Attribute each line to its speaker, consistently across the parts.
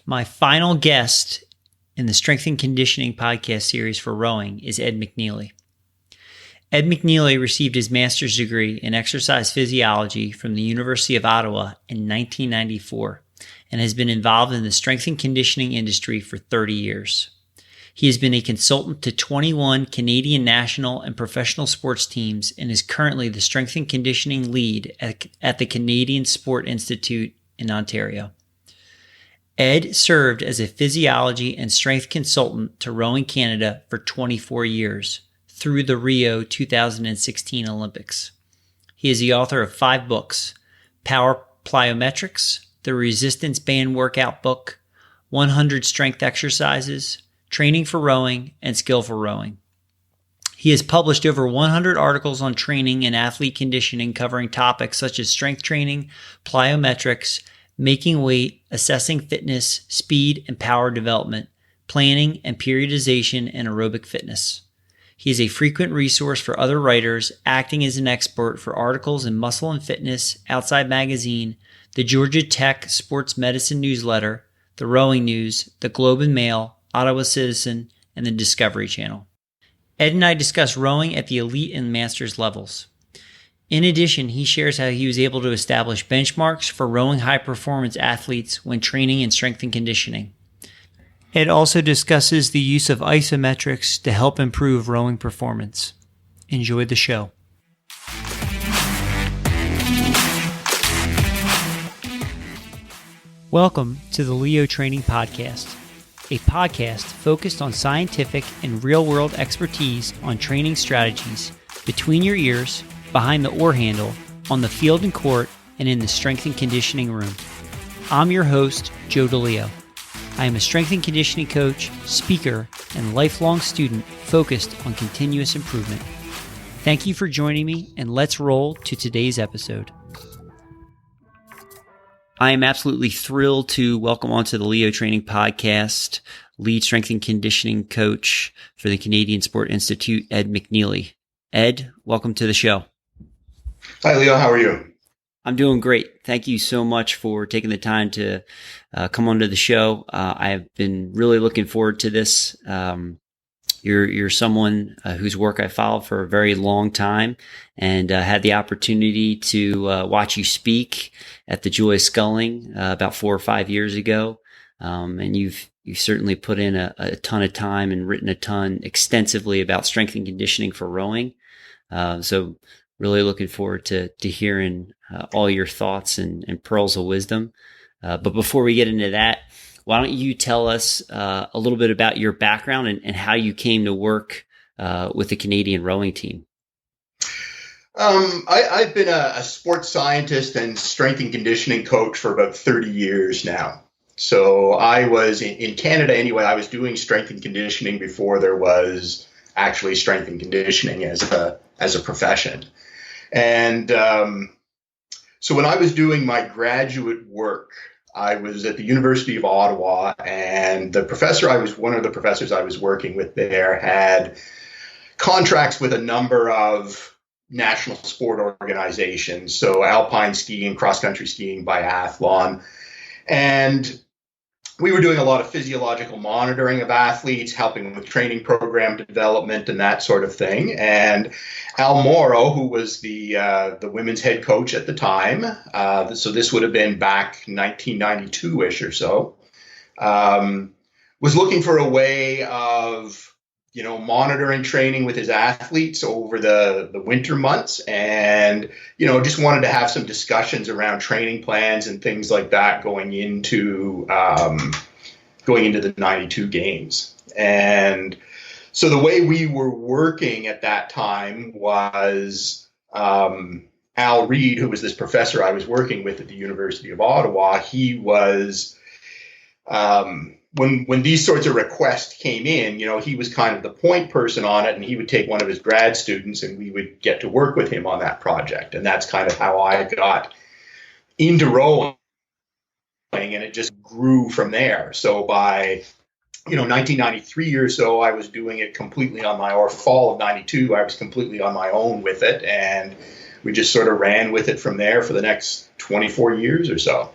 Speaker 1: My final guest in the Strength and Conditioning podcast series for rowing is Ed McNeely. Ed McNeely received his master's degree in exercise physiology from the University of Ottawa in 1994 and has been involved in the strength and conditioning industry for 30 years. He has been a consultant to 21 Canadian national and professional sports teams and is currently the strength and conditioning lead at the Canadian Sport Institute in Ontario. Ed served as a physiology and strength consultant to Rowing Canada for 24 years through the Rio 2016 Olympics. He is the author of 5 books: Power Plyometrics, the Resistance Band Workout Book, 100 Strength Exercises, Training for Rowing, and Skillful Rowing. He has published over 100 articles on training and athlete conditioning covering topics such as strength training, plyometrics, making weight, assessing fitness, speed and power development, planning and periodization, and aerobic fitness. He is a frequent resource for other writers, acting as an expert for articles in Muscle and Fitness, Outside Magazine, the Georgia Tech Sports Medicine Newsletter, the Rowing News, the Globe and Mail, Ottawa Citizen, and the Discovery Channel. Ed and I discuss rowing at the elite and master's levels. In addition, he shares how he was able to establish benchmarks for rowing high-performance athletes when training in strength and conditioning. Ed also discusses the use of isometrics to help improve rowing performance. Enjoy the show. Welcome to the Leo Training Podcast, a podcast focused on scientific and real-world expertise on training strategies between your ears, behind the oar handle, on the field and court, and in the strength and conditioning room. I'm your host, Joe DeLeo. I am a strength and conditioning coach, speaker, and lifelong student focused on continuous improvement. Thank you for joining me, and let's roll to today's episode. I am absolutely thrilled to welcome onto the Leo Training Podcast lead strength and conditioning coach for the Canadian Sport Institute, Ed McNeely. Ed, welcome to the show.
Speaker 2: Hi, Leo. How are you?
Speaker 1: I'm doing great. Thank you so much for taking the time to come onto the show. I have been really looking forward to this. You're someone whose work I followed for a very long time, and had the opportunity to watch you speak at the Joy of Sculling about 4 or 5 years ago. And you've certainly put in a ton of time and written a ton extensively about strength and conditioning for rowing. So really looking forward to hearing all your thoughts and pearls of wisdom. But before we get into that, why don't you tell us a little bit about your background and how you came to work with the Canadian rowing team?
Speaker 2: I've been a sports scientist and strength and conditioning coach for about 30 years now. So I was in Canada anyway. I was doing strength and conditioning before there was actually strength and conditioning as a profession. And so when I was doing my graduate work, I was at the University of Ottawa, and one of the professors I was working with there had contracts with a number of national sport organizations, so alpine skiing, cross-country skiing, biathlon. And we were doing a lot of physiological monitoring of athletes, helping with training program development and that sort of thing. And Al Morrow, who was the women's head coach at the time, so this would have been back 1992-ish or so, was looking for a way of monitoring training with his athletes over the winter months, and just wanted to have some discussions around training plans and things like that going into the 92 games. And so the way we were working at that time was Al Reed, who was this professor I was working with at the University of Ottawa, he was when these sorts of requests came in, he was kind of the point person on it, and he would take one of his grad students and we would get to work with him on that project. And that's kind of how I got into rowing, and it just grew from there. So by 1993 or so, I was doing it completely on my, or fall of 92, I was completely on my own with it. And we just sort of ran with it from there for the next 24 years or so.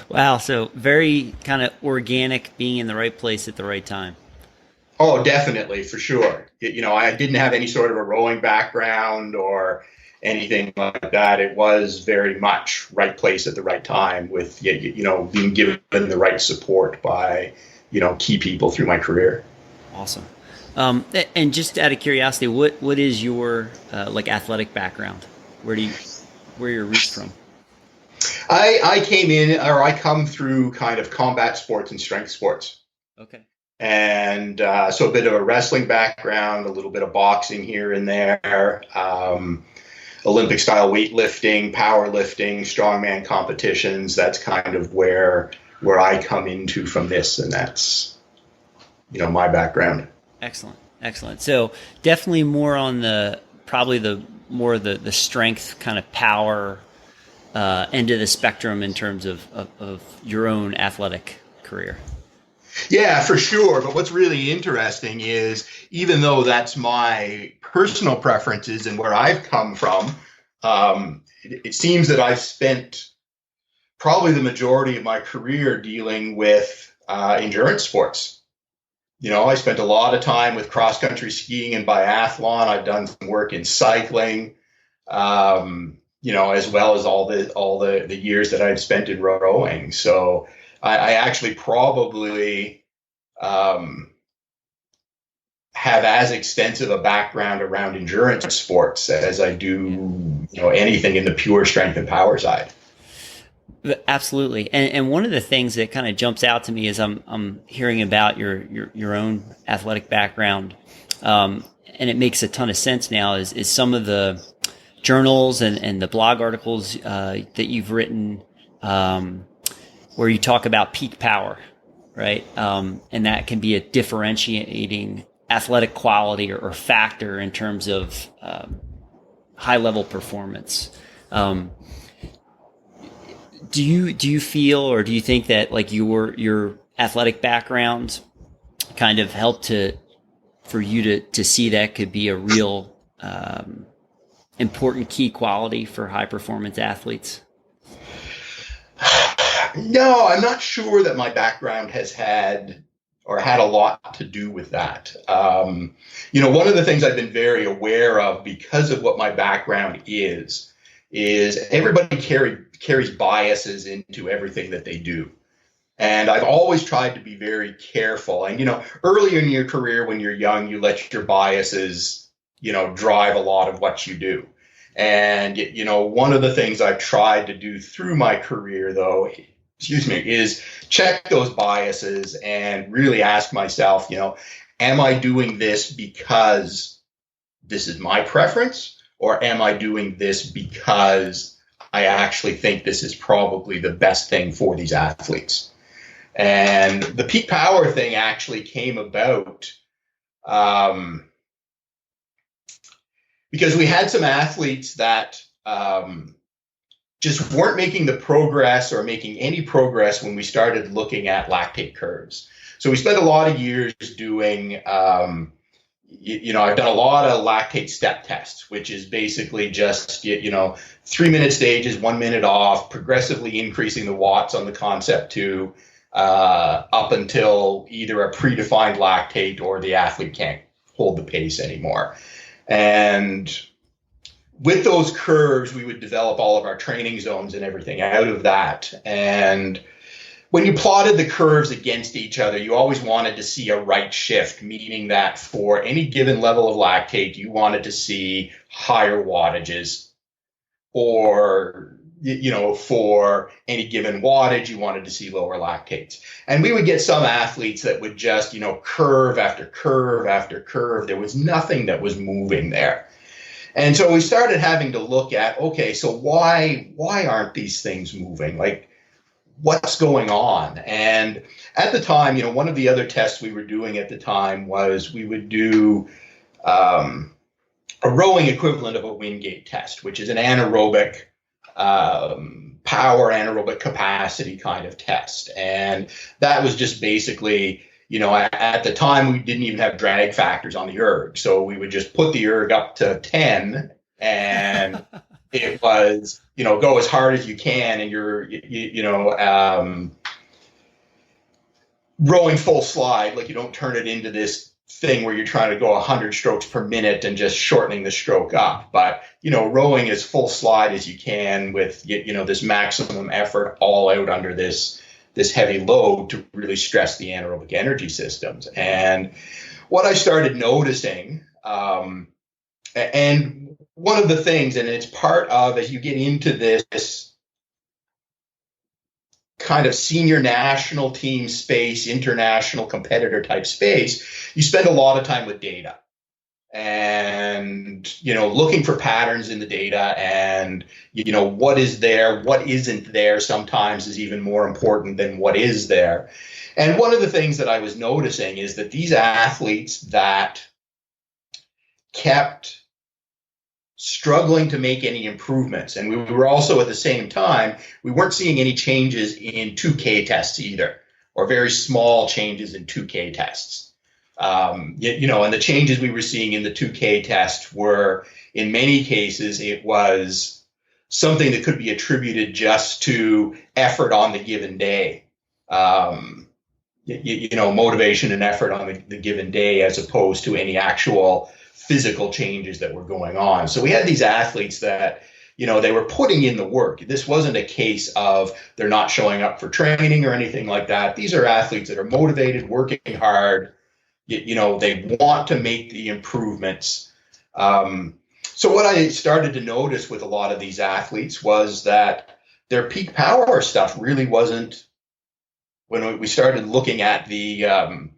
Speaker 1: Wow. So very kind of organic, being in the right place at the right time.
Speaker 2: Oh, definitely, for sure. I didn't have any sort of a rowing background or anything like that. It was very much right place at the right time with, being given the right support by, key people through my career.
Speaker 1: Awesome. And just out of curiosity, what is your like athletic background? Where are your roots from?
Speaker 2: I came in, or I come through kind of combat sports and strength sports.
Speaker 1: Okay.
Speaker 2: And so a bit of a wrestling background, a little bit of boxing here and there, Olympic style weightlifting, powerlifting, strongman competitions. That's kind of where I come into from this, and that's my background.
Speaker 1: Excellent. Excellent. So definitely more on probably the strength kind of power end of the spectrum in terms of your own athletic career.
Speaker 2: Yeah, for sure. But what's really interesting is even though that's my personal preferences and where I've come from, it seems that I've spent probably the majority of my career dealing with endurance sports. I spent a lot of time with cross country skiing and biathlon. I've done some work in cycling, as well as all the years that I've spent in rowing. So I actually probably have as extensive a background around endurance sports as I do, anything in the pure strength and power side.
Speaker 1: Absolutely. And one of the things that kind of jumps out to me is I'm hearing about your own athletic background, and it makes a ton of sense now. Is some of the journals and the blog articles that you've written, where you talk about peak power, right? And that can be a differentiating athletic quality or factor in terms of high level performance. Do you feel, or do you think that like your athletic background kind of helped for you to see that could be a real important key quality for high performance athletes?
Speaker 2: No, I'm not sure that my background has had a lot to do with that. One of the things I've been very aware of because of what my background is everybody carries biases into everything that they do. And I've always tried to be very careful. And, earlier in your career, when you're young, you let your biases, drive a lot of what you do. And, one of the things I've tried to do through my career, though, is check those biases and really ask myself, am I doing this because this is my preference? Or am I doing this because I actually think this is probably the best thing for these athletes? And the peak power thing actually came about because we had some athletes that just weren't making the progress or making any progress when we started looking at lactate curves. So we spent a lot of years doing I've done a lot of lactate step tests, which is basically just, 3-minute stages, 1 minute off, progressively increasing the watts on the concept to up until either a predefined lactate or the athlete can't hold the pace anymore. And with those curves, we would develop all of our training zones and everything out of that. And when you plotted the curves against each other, you always wanted to see a right shift, meaning that for any given level of lactate, you wanted to see higher wattages, or, for any given wattage, you wanted to see lower lactates. And we would get some athletes that would just, curve after curve after curve. There was nothing that was moving there. And so we started having to look at, okay, so why aren't these things moving? Like, what's going on? And at the time, one of the other tests we were doing at the time was we would do a rowing equivalent of a wind gate test, which is an anaerobic power, anaerobic capacity kind of test. And that was just basically, at the time we didn't even have drag factors on the erg. So we would just put the erg up to 10 and it was, go as hard as you can, and you're, rowing full slide, like you don't turn it into this thing where you're trying to go 100 strokes per minute and just shortening the stroke up. But, rowing as full slide as you can with, this maximum effort all out under this heavy load to really stress the anaerobic energy systems. And what I started noticing, and one of the things, and it's part of, as you get into this kind of senior national team space, international competitor type space, you spend a lot of time with data and, looking for patterns in the data, and, what is there, what isn't there sometimes is even more important than what is there. And one of the things that I was noticing is that these athletes that kept struggling to make any improvements, and we were also at the same time, we weren't seeing any changes in 2K tests either, or very small changes in 2K tests. And the changes we were seeing in the 2K test were, in many cases, it was something that could be attributed just to effort on the given day. Motivation and effort on the given day, as opposed to any actual physical changes that were going on. So we had these athletes that, they were putting in the work. This wasn't a case of they're not showing up for training or anything like that. These are athletes that are motivated, working hard. They want to make the improvements. So what I started to notice with a lot of these athletes was that their peak power stuff really wasn't, when we started looking at the,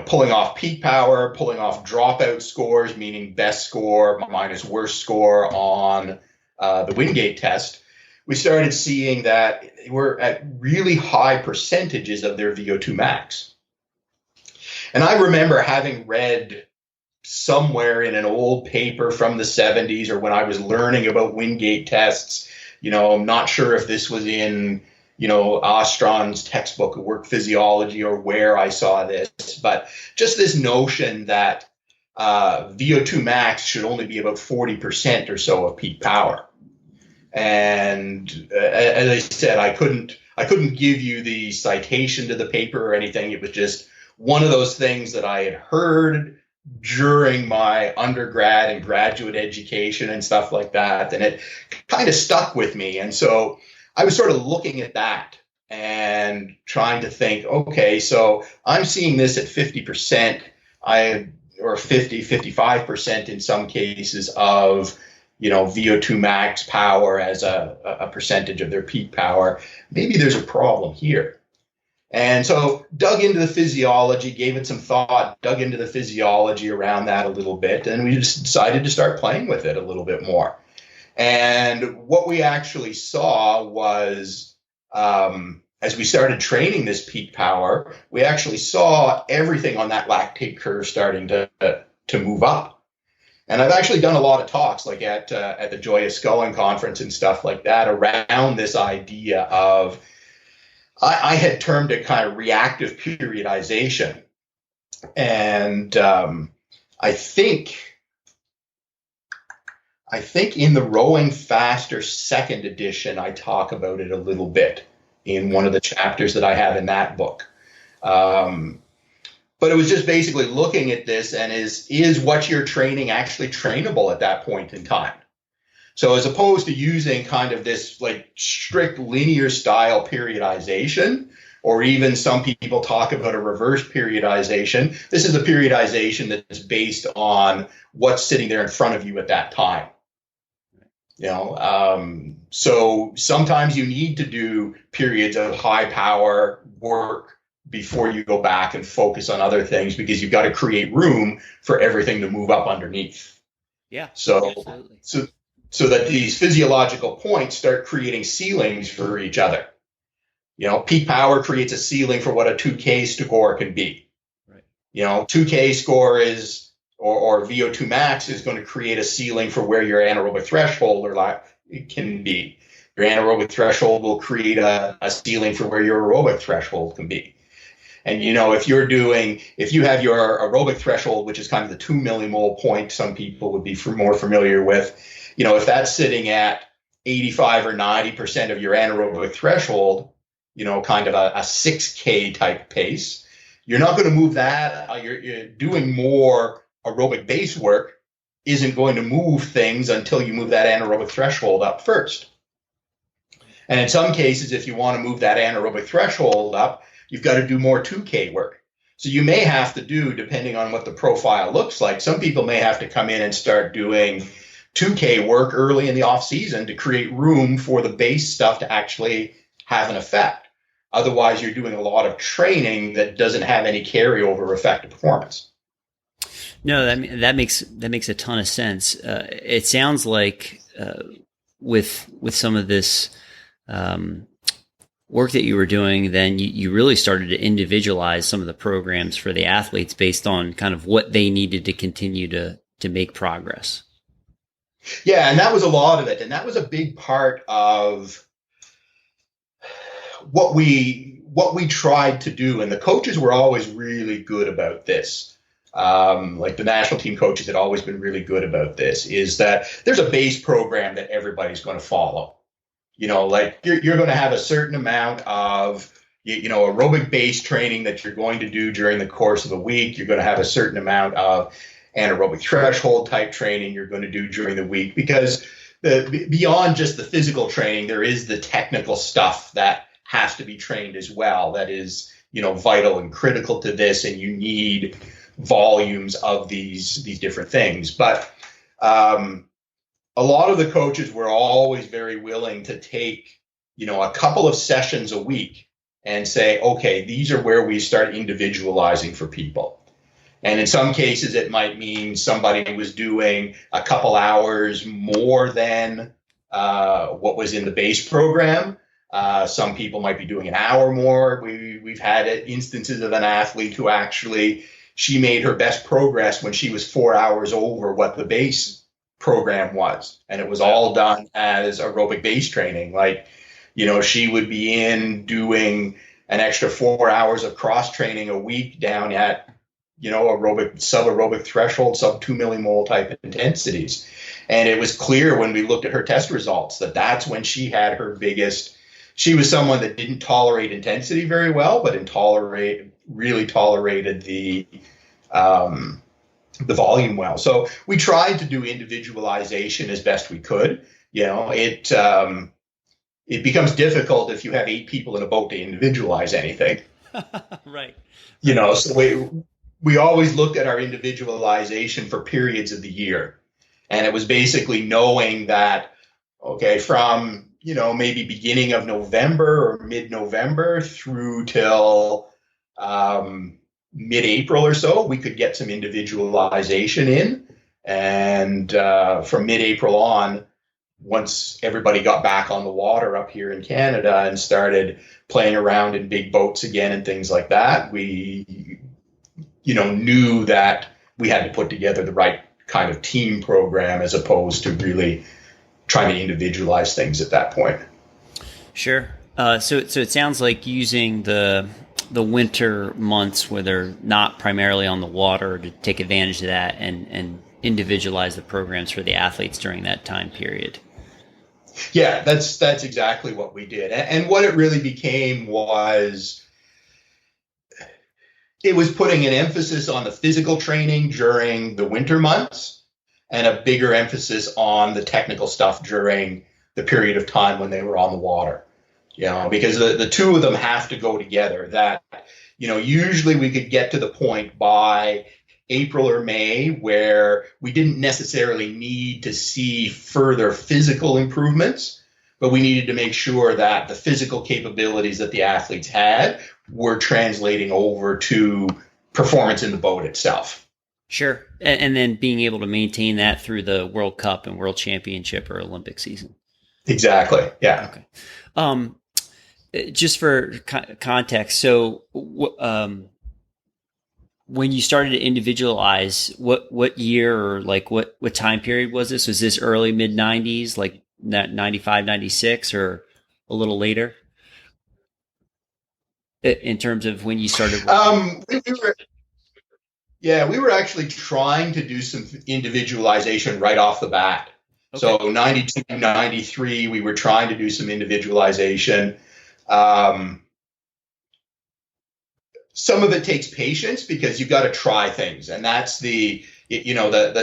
Speaker 2: pulling off peak power, pulling off dropout scores, meaning best score minus worst score on the Wingate test, we started seeing that we're at really high percentages of their VO2 max. And I remember having read somewhere in an old paper from the 70s, or when I was learning about Wingate tests, I'm not sure if this was in, Ostron's textbook of work physiology or where I saw this, but just this notion that VO2 max should only be about 40% or so of peak power. And as I said, I couldn't give you the citation to the paper or anything. It was just one of those things that I had heard during my undergrad and graduate education and stuff like that. And it kind of stuck with me. And so I was sort of looking at that and trying to think, okay, so I'm seeing this at 50%, or 50, 55% in some cases of, VO2 max power as a percentage of their peak power. Maybe there's a problem here. And so dug into the physiology, gave it some thought, dug into the physiology around that a little bit, and we just decided to start playing with it a little bit more. And what we actually saw was, as we started training this peak power, we actually saw everything on that lactate curve starting to move up. And I've actually done a lot of talks, like at the Joyous Sculling conference and stuff like that, around this idea of, I had termed it kind of reactive periodization. And I think in the Rowing Faster second edition, I talk about it a little bit in one of the chapters that I have in that book. But it was just basically looking at this, and is what you're training actually trainable at that point in time? So as opposed to using kind of this like strict linear style periodization, or even some people talk about a reverse periodization, this is a periodization that's based on what's sitting there in front of you at that time. So sometimes you need to do periods of high power work before you go back and focus on other things, because you've got to create room for everything to move up underneath.
Speaker 1: Yeah.
Speaker 2: So
Speaker 1: absolutely.
Speaker 2: So that these physiological points start creating ceilings for each other. Peak power creates a ceiling for what a 2K score can be.
Speaker 1: Right.
Speaker 2: 2K score is, or VO2 max is going to create a ceiling for where your anaerobic threshold can be. Your anaerobic threshold will create a ceiling for where your aerobic threshold can be. And, if you have your aerobic threshold, which is kind of the 2 millimole point, some people would be more familiar with, if that's sitting at 85 or 90% of your anaerobic threshold, kind of a 6K type pace, you're not going to move that. You're doing more aerobic base work isn't going to move things until you move that anaerobic threshold up first. And in some cases, if you want to move that anaerobic threshold up, you've got to do more 2K work. So you may have to do, depending on what the profile looks like, some people may have to come in and start doing 2K work early in the off season to create room for the base stuff to actually have an effect. Otherwise, you're doing a lot of training that doesn't have any carryover effect to performance.
Speaker 1: No, that makes a ton of sense. It sounds like with some of this work that you were doing, then you really started to individualize some of the programs for the athletes based on kind of what they needed to continue to make progress.
Speaker 2: Yeah, and that was a lot of it. And that was a big part of what we tried to do. And the coaches were always really good about this. Like the national team coaches had always been really good about this, is that there's a base program that everybody's going to follow. Like you're going to have a certain amount of, aerobic base training that you're going to do during the course of the week. You're going to have a certain amount of anaerobic threshold type training you're going to do during the week, because beyond just the physical training, there is the technical stuff that has to be trained as well. That is, vital and critical to this, and you need volumes of these different things. But a lot of the coaches were always very willing to take, a couple of sessions a week and say, okay, these are where we start individualizing for people. And in some cases, it might mean somebody was doing a couple hours more than what was in the base program. Some people might be doing an hour more. We've had instances of an athlete who actually, she made her best progress when she was 4 hours over what the base program was. And it was all done as aerobic base training. Like, she would be in doing an extra 4 hours of cross training a week down at, aerobic, sub-aerobic threshold, sub 2 millimole type intensities. And it was clear when we looked at her test results that that's when she had her biggest. She was someone that didn't tolerate intensity very well, but really tolerated the volume well. So we tried to do individualization as best we could. It becomes difficult if you have 8 people in a boat to individualize anything.
Speaker 1: Right.
Speaker 2: So we always looked at our individualization for periods of the year. And it was basically knowing that, okay, from, maybe beginning of November or mid-November through till mid-April or so, we could get some individualization in. And from mid-April on, once everybody got back on the water up here in Canada and started playing around in big boats again and things like that, we, knew that we had to put together the right kind of team program as opposed to really trying to individualize things at that point.
Speaker 1: Sure. So it sounds like using the winter months where they're not primarily on the water to take advantage of that and individualize the programs for the athletes during that time period.
Speaker 2: Yeah, that's exactly what we did. And what it really became was, it was putting an emphasis on the physical training during the winter months and a bigger emphasis on the technical stuff during the period of time when they were on the water. Because the two of them have to go together. That, usually we could get to the point by April or May where we didn't necessarily need to see further physical improvements, but we needed to make sure that the physical capabilities that the athletes had were translating over to performance in the boat itself.
Speaker 1: Sure. And then being able to maintain that through the World Cup and World Championship or Olympic season.
Speaker 2: Exactly. Yeah.
Speaker 1: Okay. Just for context, so when you started to individualize, what year or like what time period was this? Was this early mid 90s, like 95, 96, or a little later? In terms of when you started
Speaker 2: we were actually trying to do some individualization right off the bat. So
Speaker 1: Okay.
Speaker 2: 92, 93, we were trying to do some individualization. Um, some of it takes patience because you've got to try things. And that's the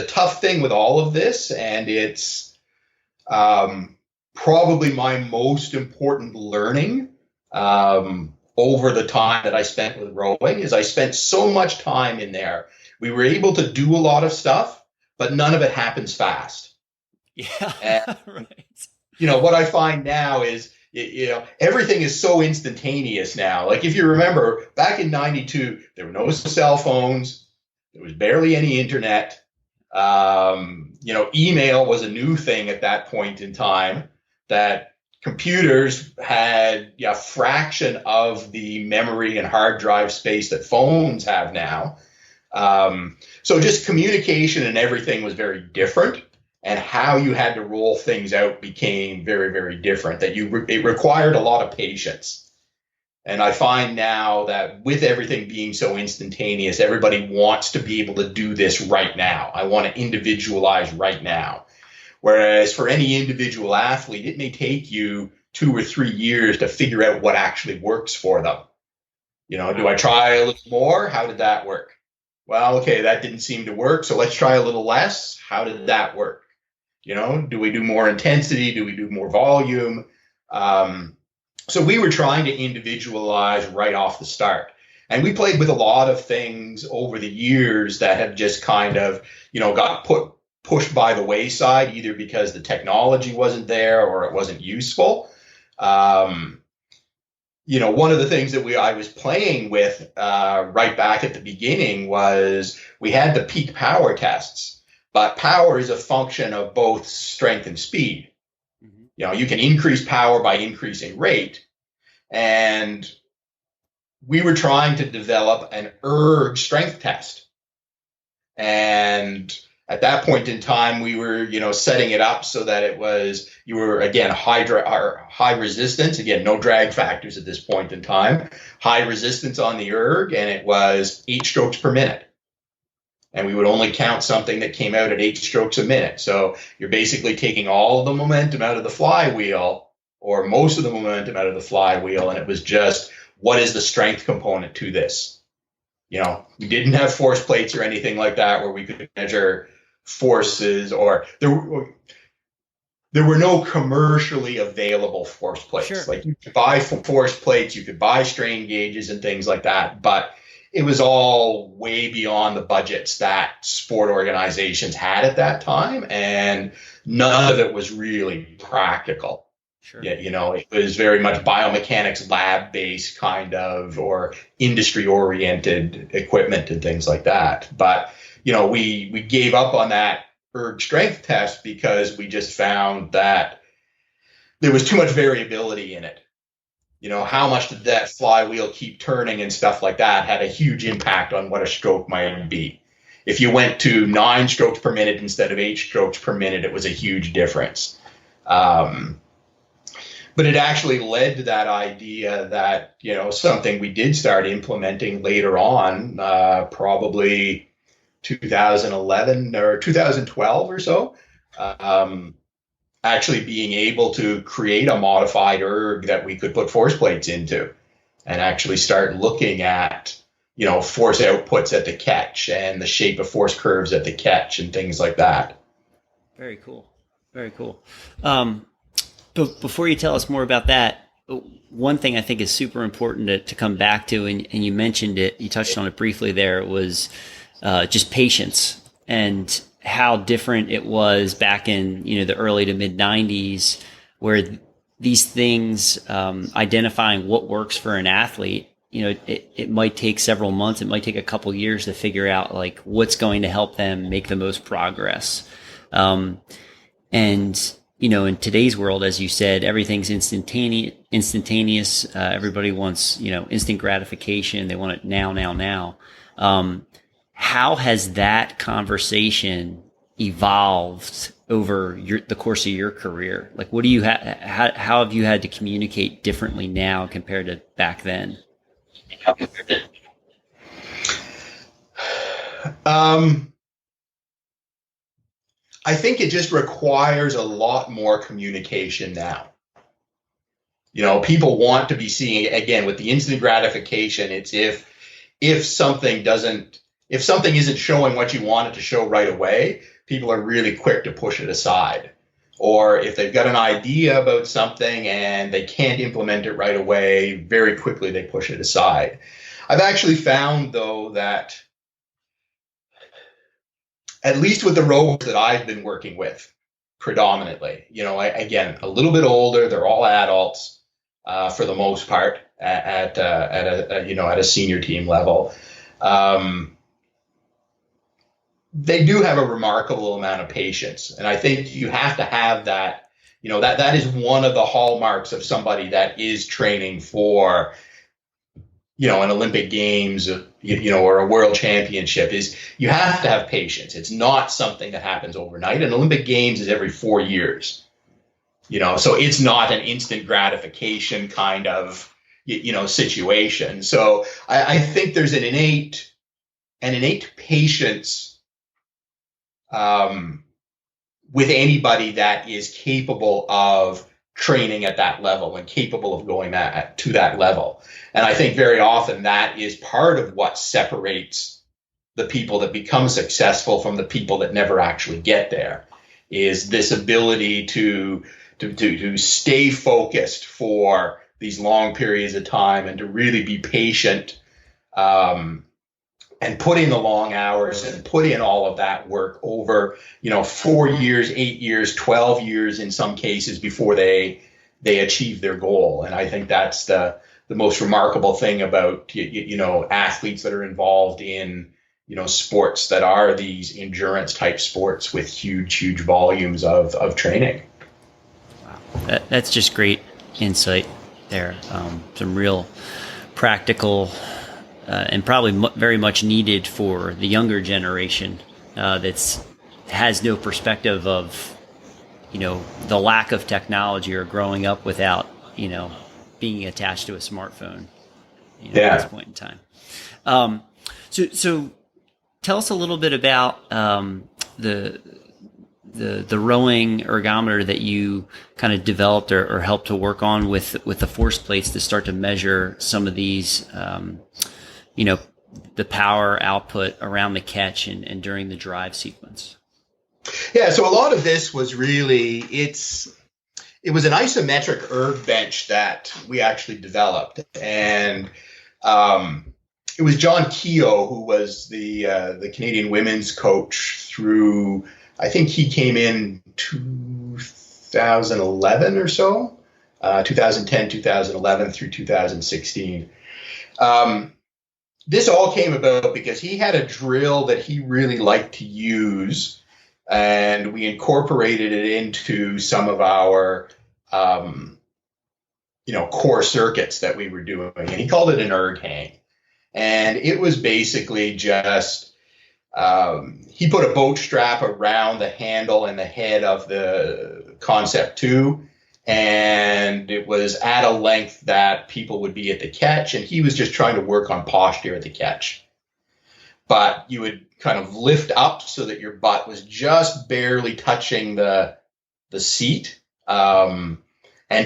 Speaker 2: tough thing with all of this. And it's probably my most important learning over the time that I spent with rowing is I spent so much time in there. We were able to do a lot of stuff, but none of it happens fast.
Speaker 1: Yeah.
Speaker 2: And
Speaker 1: Right.
Speaker 2: what I find now is everything is so instantaneous now. Like if you remember back in 92, there were no cell phones, there was barely any internet. Email was a new thing at that point in time, that computers had a fraction of the memory and hard drive space that phones have now. So just communication and everything was very different, and how you had to roll things out became very, very different. It required a lot of patience. And I find now that with everything being so instantaneous, everybody wants to be able to do this right now. I want to individualize right now. Whereas for any individual athlete, it may take you 2 or 3 years to figure out what actually works for them. Do I try a little more? How did that work? Well, okay, that didn't seem to work. So let's try a little less. How did that work? Do we do more intensity? Do we do more volume? So we were trying to individualize right off the start. And we played with a lot of things over the years that have just kind of, got pushed by the wayside, either because the technology wasn't there or it wasn't useful. One of the things that I was playing with right back at the beginning was we had the peak power tests, but power is a function of both strength and speed. You can increase power by increasing rate. And we were trying to develop an erg strength test. And at that point in time, we were, setting it up so that you were, again, high resistance, again, no drag factors at this point in time, high resistance on the erg, and it was 8 strokes per minute. And we would only count something that came out at 8 strokes a minute. So you're basically taking all of the momentum out of the flywheel, or most of the momentum out of the flywheel, and it was just, what is the strength component to this? We didn't have force plates or anything like that where we could measure forces, or there were no commercially available force plates.
Speaker 1: Sure.
Speaker 2: Like you could buy force plates, you could buy strain gauges and things like that, but it was all way beyond the budgets that sport organizations had at that time, and none of it was really practical.
Speaker 1: Sure.
Speaker 2: Yeah, it was very much biomechanics lab-based kind of, or industry-oriented equipment and things like that. But, we gave up on that erg strength test because we just found that there was too much variability in it. How much did that flywheel keep turning and stuff like that had a huge impact on what a stroke might be. If you went to 9 strokes per minute instead of 8 strokes per minute, it was a huge difference. But it actually led to that idea that, something we did start implementing later on, probably 2011 or 2012 or so, actually being able to create a modified erg that we could put force plates into, and actually start looking at, force outputs at the catch and the shape of force curves at the catch and things like that.
Speaker 1: Very cool. Very cool. But before you tell us more about that, one thing I think is super important to come back to, and you mentioned it, you touched on it briefly there, was just patience, and how different it was back in, the early to mid 90s, where these things, identifying what works for an athlete, it might take several months, it might take a couple years to figure out like what's going to help them make the most progress. And in today's world, as you said, everything's instantaneous. Everybody wants, instant gratification. They want it now. How has that conversation evolved over the course of your career? Like, what do you how have you had to communicate differently now compared to back then?
Speaker 2: I think it just requires a lot more communication now. People want to be seeing, again, with the instant gratification, it's if something isn't showing what you want it to show right away, people are really quick to push it aside. Or if they've got an idea about something and they can't implement it right away, very quickly they push it aside. I've actually found, though, that at least with the rowers that I've been working with predominantly, again, a little bit older, they're all adults for the most part at a senior team level. They do have a remarkable amount of patience. And I think you have to have that, that is one of the hallmarks of somebody that is training for, an Olympic Games, or a world championship, is you have to have patience. It's not something that happens overnight. An Olympic Games is every 4 years, so it's not an instant gratification kind of, situation. So I think there's an innate patience with anybody that is capable of training at that level and capable of going to that level. And I think very often that is part of what separates the people that become successful from the people that never actually get there, is this ability to stay focused for these long periods of time and to really be patient, and put in the long hours and put in all of that work over, 4 years, 8 years, 12 years in some cases before they achieve their goal. And I think that's the most remarkable thing about, athletes that are involved in, sports that are these endurance type sports with huge volumes of training.
Speaker 1: Wow. That's just great insight there. Some real practical and probably very much needed for the younger generation that's has no perspective of, the lack of technology or growing up without, being attached to a smartphone at this point in time. So tell us a little bit about the rowing ergometer that you kind of developed or helped to work on with the force plates to start to measure some of these, the power output around the catch and during the drive sequence.
Speaker 2: Yeah, so a lot of this was really, it was an isometric erg bench that we actually developed. And it was John Keogh, who was the Canadian women's coach through, I think he came in 2011 or so, 2010, 2011 through 2016. This all came about because he had a drill that he really liked to use, and we incorporated it into some of our, core circuits that we were doing. And he called it an erg hang. And it was basically just, he put a boat strap around the handle and the head of the Concept 2. And it was at a length that people would be at the catch, and he was just trying to work on posture at the catch. But you would kind of lift up so that your butt was just barely touching the seat, and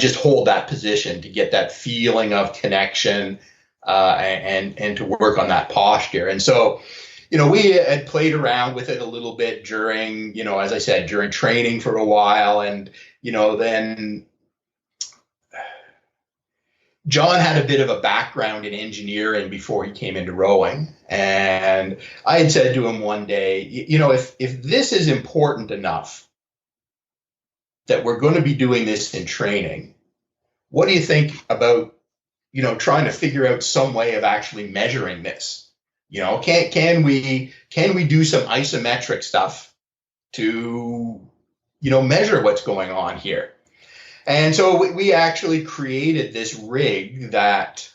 Speaker 2: just hold that position to get that feeling of connection, and to work on that posture. And so, we had played around with it a little bit during, as I said, during training for a while, and then John had a bit of a background in engineering before he came into rowing. And I had said to him one day, if this is important enough that we're going to be doing this in training, what do you think about, trying to figure out some way of actually measuring this? Can we do some isometric stuff to, measure what's going on here? And so we actually created this rig that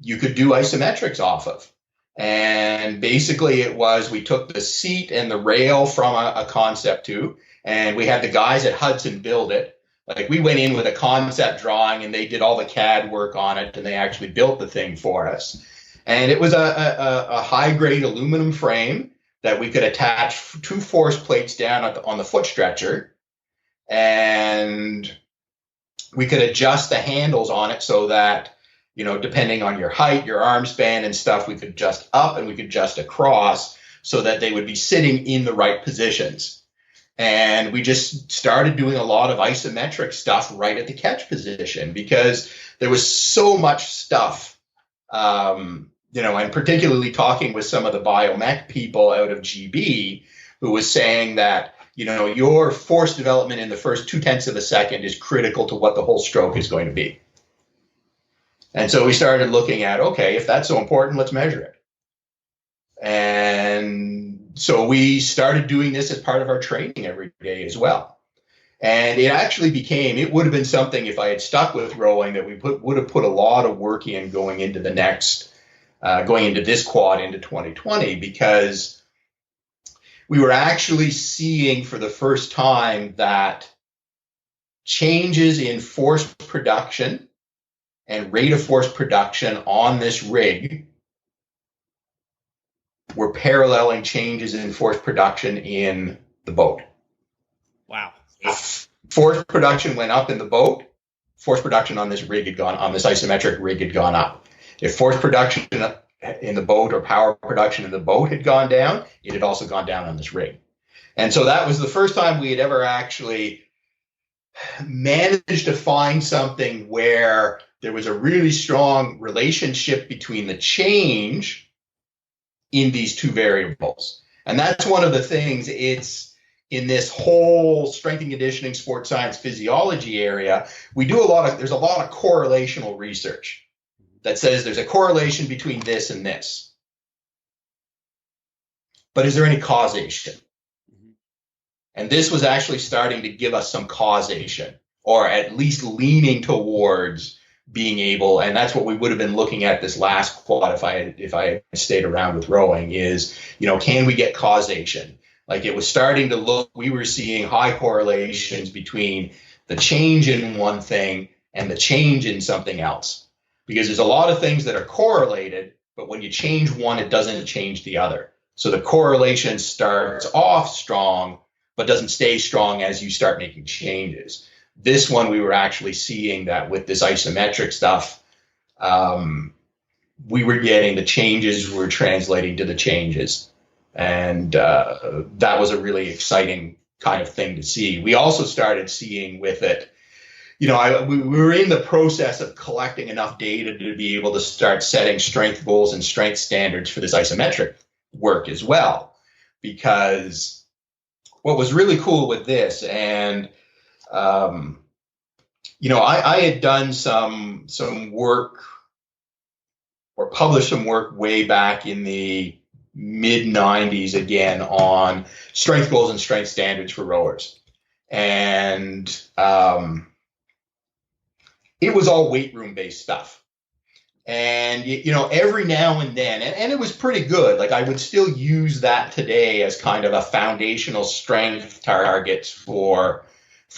Speaker 2: you could do isometrics off of. And basically it was, we took the seat and the rail from a Concept 2, and we had the guys at Hudson build it. Like, we went in with a concept drawing and they did all the CAD work on it, and they actually built the thing for us. And it was a high grade aluminum frame that we could attach 2 force plates down on the foot stretcher, and we could adjust the handles on it so that, depending on your height, your arm span and stuff, we could adjust up and we could adjust across so that they would be sitting in the right positions. And we just started doing a lot of isometric stuff right at the catch position because there was so much stuff, and particularly talking with some of the biomech people out of GB who was saying that, your force development in the first 0.2 of a second is critical to what the whole stroke is going to be. And so we started looking at, okay, if that's so important, let's measure it. And so we started doing this as part of our training every day as well. And it actually it would have been something if I had stuck with rowing that we would have put a lot of work in going into this quad into 2020, because we were actually seeing for the first time that changes in force production and rate of force production on this rig were paralleling changes in force production in the boat.
Speaker 1: Wow.
Speaker 2: If force production went up in the boat, force production on this isometric rig had gone up. If force production in the boat or power production in the boat had gone down, it had also gone down on this rig. And so that was the first time we had ever actually managed to find something where there was a really strong relationship between the change in these two variables. And that's one of the things, it's in this whole strength and conditioning, sports science, physiology area, there's a lot of correlational research that says there's a correlation between this and this. But is there any causation? And this was actually starting to give us some causation, or at least leaning towards being able, and that's what we would have been looking at this last quad if I had stayed around with rowing, is, can we get causation? Like, it was starting to look, we were seeing high correlations between the change in one thing and the change in something else. Because there's a lot of things that are correlated, but when you change one, it doesn't change the other. So the correlation starts off strong, but doesn't stay strong as you start making changes. This one, we were actually seeing that with this isometric stuff, we were getting the changes were translating to the changes. And that was a really exciting kind of thing to see. We also started seeing with it, we were in the process of collecting enough data to be able to start setting strength goals and strength standards for this isometric work as well. Because what was really cool with this, and I had done some work or published some work way back in the mid 90s again on strength goals and strength standards for rowers. And it was all weight room based stuff. And, every now and then, and it was pretty good. Like, I would still use that today as kind of a foundational strength target for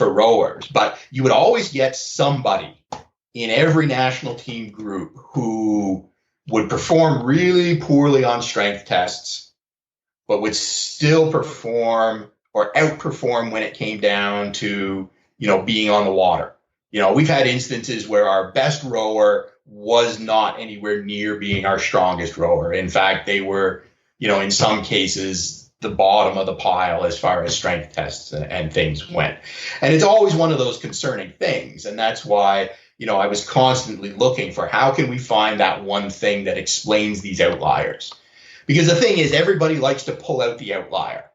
Speaker 2: rowers. But you would always get somebody in every national team group who would perform really poorly on strength tests, but would still perform or outperform when it came down to, being on the water. We've had instances where our best rower was not anywhere near being our strongest rower. In fact, they were, in some cases, the bottom of the pile as far as strength tests and things went. And it's always one of those concerning things. And that's why, I was constantly looking for how can we find that one thing that explains these outliers? Because the thing is, everybody likes to pull out the outlier.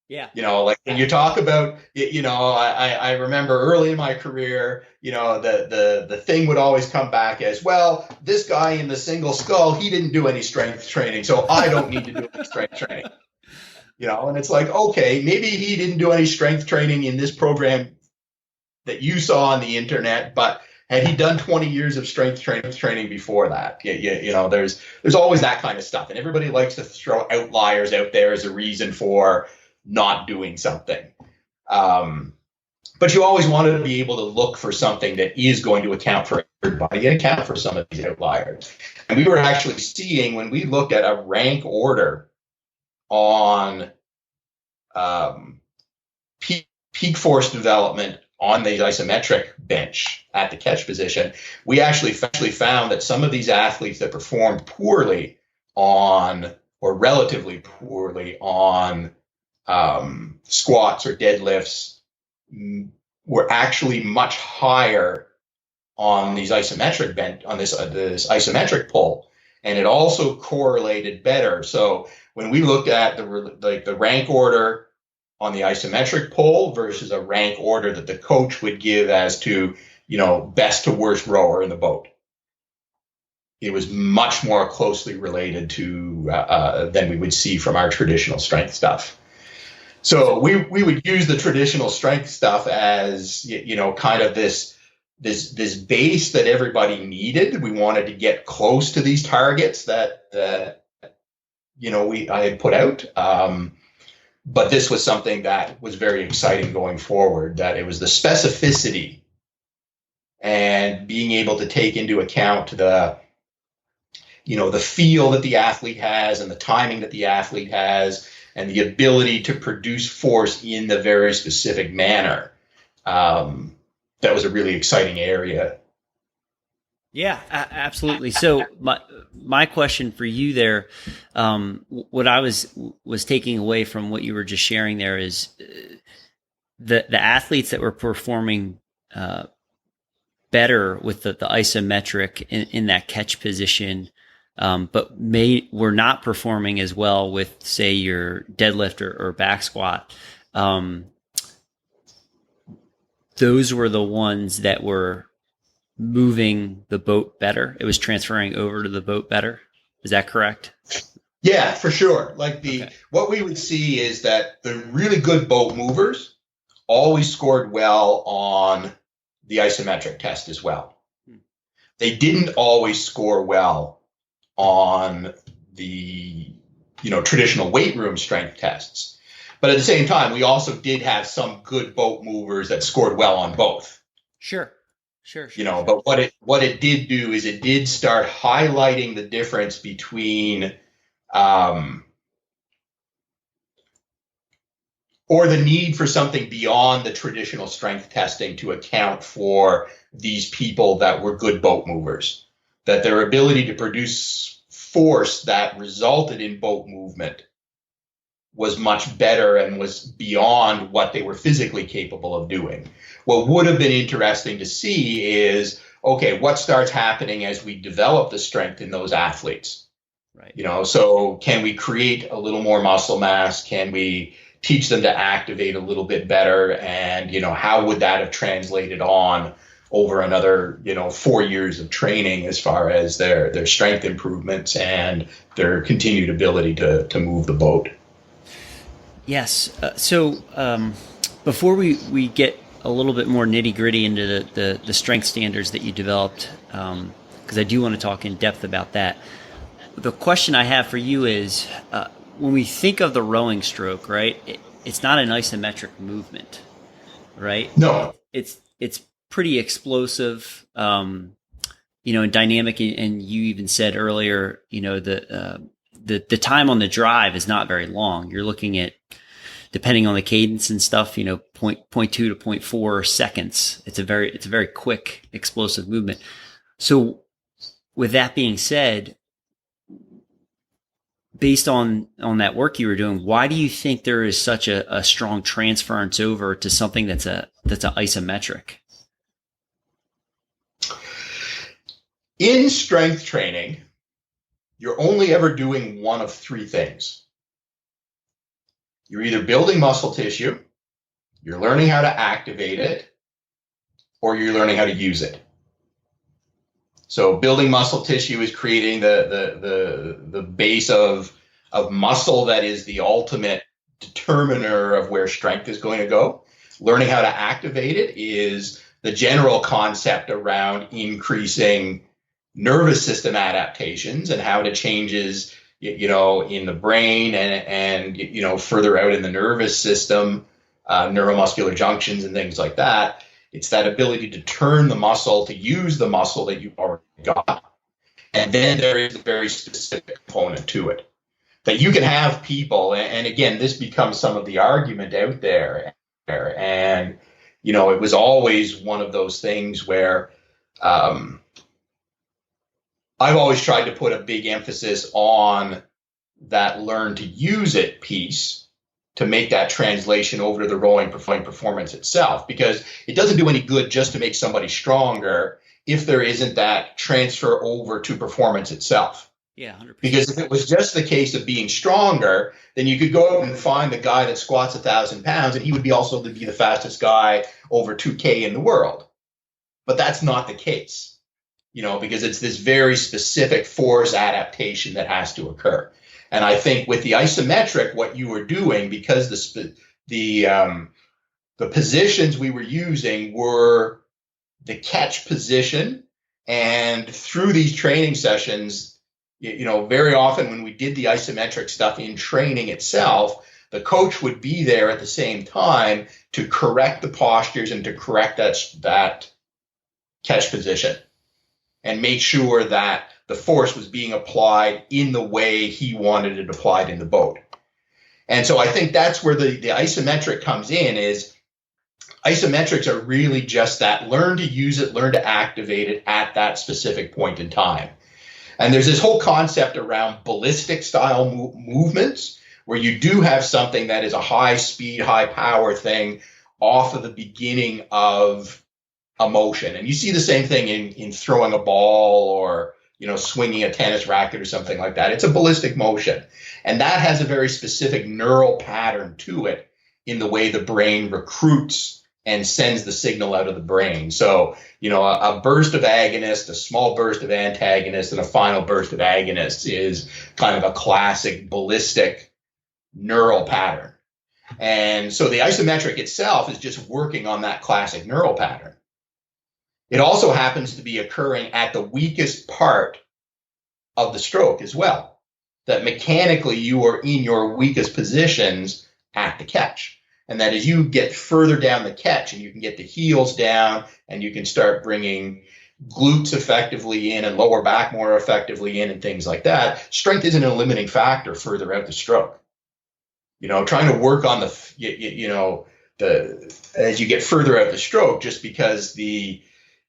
Speaker 2: Yeah. Like when you talk about, I remember early in my career, the thing would always come back as, well, this guy in the single scull, he didn't do any strength training, so I don't need to do any strength training. And it's like, okay, maybe he didn't do any strength training in this program that you saw on the internet, but had he done 20 years of strength training before that? There's always that kind of stuff. And everybody likes to throw outliers out there as a reason for not doing something. But you always want to be able to look for something that is going to account for everybody and account for some of these outliers. And we were actually seeing, when we looked at a rank order on peak force development on the isometric bench at the catch position, we actually found that some of these athletes that performed poorly on, or relatively poorly on, squats or deadlifts were actually much higher on these isometric bench, on this isometric pull, and it also correlated better. So when we looked at the rank order on the isometric pull versus a rank order that the coach would give as to, best to worst rower in the boat, it was much more closely related to than we would see from our traditional strength stuff. So we would use the traditional strength stuff as, kind of this base that everybody needed. We wanted to get close to these targets that I had put out. But this was something that was very exciting going forward, that it was the specificity and being able to take into account the feel that the athlete has and the timing that the athlete has and the ability to produce force in the very specific manner. That was a really exciting area.
Speaker 1: Yeah, absolutely. So my question for you there, what I was taking away from what you were just sharing there is the athletes that were performing better with the isometric in that catch position, but were not performing as well with, say, your deadlift or back squat. Those were the ones that were moving the boat better. It was transferring over to the boat better. Is that correct?
Speaker 2: Yeah, for sure. What we would see is that the really good boat movers always scored well on the isometric test as well. They didn't always score well on the, traditional weight room strength tests. But at the same time, we also did have some good boat movers that scored well on both.
Speaker 1: Sure.
Speaker 2: But what it did do is it did start highlighting the difference between, or the need for something beyond the traditional strength testing to account for these people that were good boat movers, that their ability to produce force that resulted in boat movement was much better and was beyond what they were physically capable of doing. What would have been interesting to see is, okay, what starts happening as we develop the strength in those athletes?
Speaker 1: Right.
Speaker 2: So can we create a little more muscle mass? Can we teach them to activate a little bit better? And, how would that have translated on over another, 4 years of training as far as their strength improvements and their continued ability to move the boat?
Speaker 1: Yes. So before we get a little bit more nitty gritty into the strength standards that you developed, because I do want to talk in depth about that. The question I have for you is, when we think of the rowing stroke, right? It's not an isometric movement, right?
Speaker 2: No.
Speaker 1: It's pretty explosive, and dynamic. And you even said earlier, the time on the drive is not very long. You're looking at, depending on the cadence and stuff, 0.2 to 0.4 seconds. It's a very quick, explosive movement. So with that being said, based on that work you were doing, why do you think there is such a strong transference over to something that's a isometric?
Speaker 2: In strength training, you're only ever doing one of three things. You're either building muscle tissue, you're learning how to activate it, or you're learning how to use it. So building muscle tissue is creating the base of muscle that is the ultimate determiner of where strength is going to go. Learning how to activate it is the general concept around increasing nervous system adaptations and how it changes, in the brain and further out in the nervous system, neuromuscular junctions and things like that. It's that ability to turn the muscle, to use the muscle that you've already got. And then there is a very specific component to it. that you can have people, and again, this becomes some of the argument out there. And, it was always one of those things where I've always tried to put a big emphasis on that learn to use it piece to make that translation over to the rowing performance itself, because it doesn't do any good just to make somebody stronger if there isn't that transfer over to performance itself.
Speaker 1: Yeah, 100%.
Speaker 2: Because if it was just the case of being stronger, then you could go out and find the guy that squats 1,000 pounds, and he would be also be the fastest guy over 2K in the world. But that's not the case, because it's this very specific force adaptation that has to occur. And I think with the isometric, what you were doing, because the positions we were using were the catch position, and through these training sessions, very often when we did the isometric stuff in training itself, the coach would be there at the same time to correct the postures and to correct that catch position and make sure that the force was being applied in the way he wanted it applied in the boat. And so I think that's where the isometric comes in. Is isometrics are really just that: learn to use it, learn to activate it at that specific point in time. And there's this whole concept around ballistic style movements, where you do have something that is a high speed, high power thing off of the beginning of a motion. And you see the same thing in throwing a ball or, swinging a tennis racket or something like that. It's a ballistic motion. And that has a very specific neural pattern to it in the way the brain recruits and sends the signal out of the brain. So, a burst of agonist, a small burst of antagonist, and a final burst of agonist is kind of a classic ballistic neural pattern. And so the isometric itself is just working on that classic neural pattern. It also happens to be occurring at the weakest part of the stroke as well, that mechanically you are in your weakest positions at the catch. And that as you get further down the catch and you can get the heels down and you can start bringing glutes effectively in and lower back more effectively in and things like that, strength isn't a limiting factor further out the stroke. Trying to work on as you get further out the stroke, just because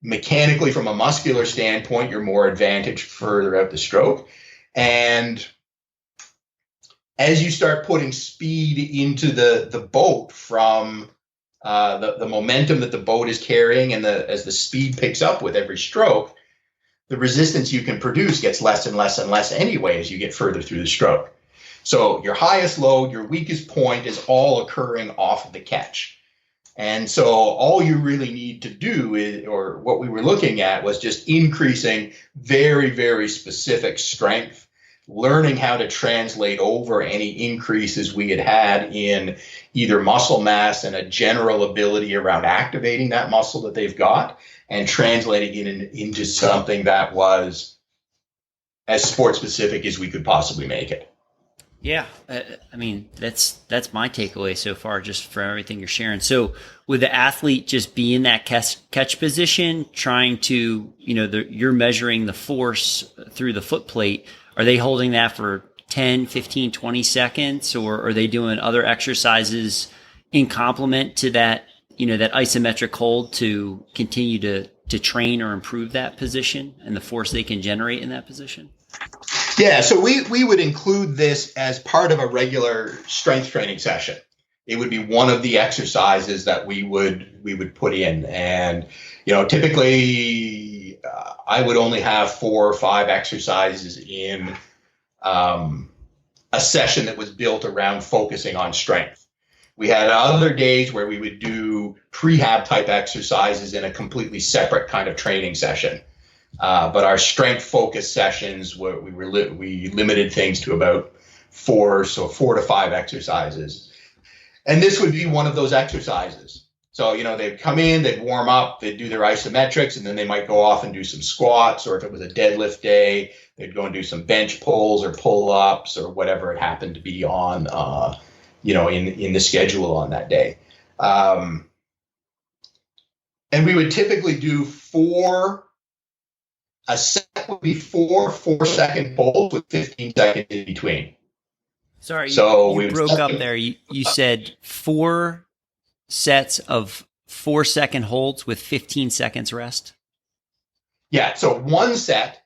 Speaker 2: mechanically from a muscular standpoint, you're more advantaged further out the stroke. And as you start putting speed into the boat from the momentum that the boat is carrying, and as the speed picks up with every stroke, the resistance you can produce gets less and less and less anyway as you get further through the stroke. So your highest load, your weakest point is all occurring off of the catch. And so all you really need to do is, or what we were looking at, was just increasing very, very specific strength, learning how to translate over any increases we had in either muscle mass and a general ability around activating that muscle that they've got, and translating it into something that was as sport specific as we could possibly make it.
Speaker 1: Yeah, that's my takeaway so far, just from everything you're sharing. So would the athlete just be in that catch position, trying to, you're measuring the force through the foot plate. Are they holding that for 10, 15, 20 seconds, or are they doing other exercises in complement to that, that isometric hold to continue to train or improve that position and the force they can generate in that position?
Speaker 2: Yeah, so we would include this as part of a regular strength training session. It would be one of the exercises that we would put in. And, typically I would only have 4 or 5 exercises in a session that was built around focusing on strength. We had other days where we would do prehab type exercises in a completely separate kind of training session. But our strength focus sessions, we limited things to about 4 to 5 exercises. And this would be one of those exercises. So, they'd come in, they'd warm up, they'd do their isometrics, and then they might go off and do some squats, or if it was a deadlift day, they'd go and do some bench pulls or pull-ups or whatever it happened to be on, in the schedule on that day. And we would typically do 4. A set would be 4 4-second pulls with 15 seconds in between.
Speaker 1: Sorry,
Speaker 2: So
Speaker 1: you broke up there. You said 4 sets of 4-second holds with 15 seconds rest.
Speaker 2: Yeah. So one set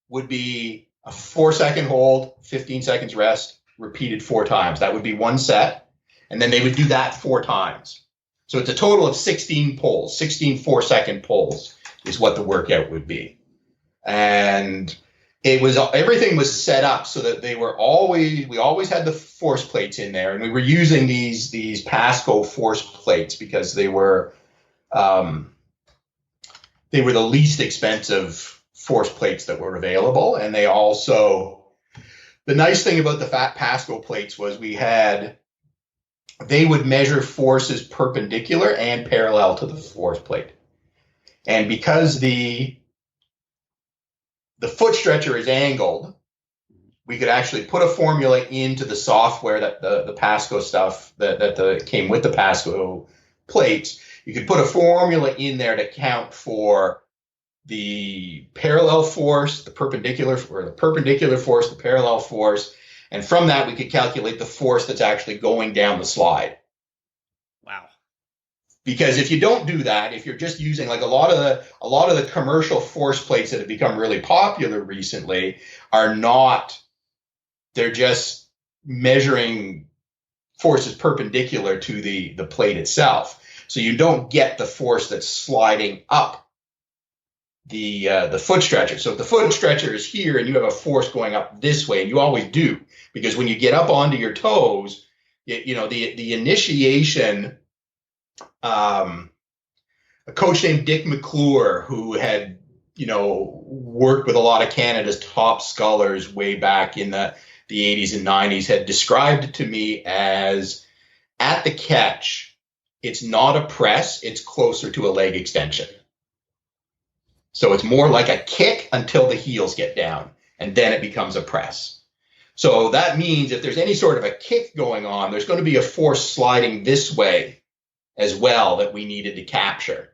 Speaker 2: would be a 4-second hold, 15 seconds rest, repeated 4 times. That would be one set. And then they would do that 4 times. So it's a total of 16 pulls, 16 4-second pulls is what the workout would be. And everything was set up so that we always had the force plates in there, and we were using these Pasco force plates because they were the least expensive force plates that were available. And they also, the nice thing about the Pasco plates was they would measure forces perpendicular and parallel to the force plate. And because the foot stretcher is angled, we could actually put a formula into the software that the Pasco stuff that came with the Pasco plates. You could put a formula in there to count for the parallel force, the perpendicular force, the parallel force. And from that, we could calculate the force that's actually going down the slide.
Speaker 1: Wow. Because
Speaker 2: if you don't do that, if you're just using like a lot of the commercial force plates that have become really popular recently they're just measuring forces perpendicular to the plate itself. So you don't get the force that's sliding up the foot stretcher. So if the foot stretcher is here and you have a force going up this way, and you always do, because when you get up onto your toes, the initiation, a coach named Dick McClure, who had, worked with a lot of Canada's top scullers way back in the 80s and 90s, had described it to me as, at the catch, it's not a press, it's closer to a leg extension. So it's more like a kick until the heels get down, and then it becomes a press. So that means if there's any sort of a kick going on, there's going to be a force sliding this way as well that we needed to capture.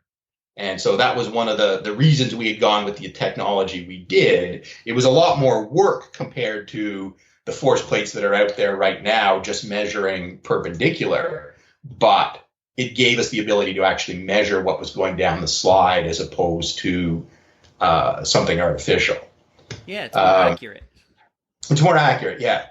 Speaker 2: And so that was one of the reasons we had gone with the technology we did. It was a lot more work compared to the force plates that are out there right now, just measuring perpendicular, but it gave us the ability to actually measure what was going down the slide as opposed to something artificial.
Speaker 1: Yeah, it's more accurate.
Speaker 2: It's more accurate, yeah.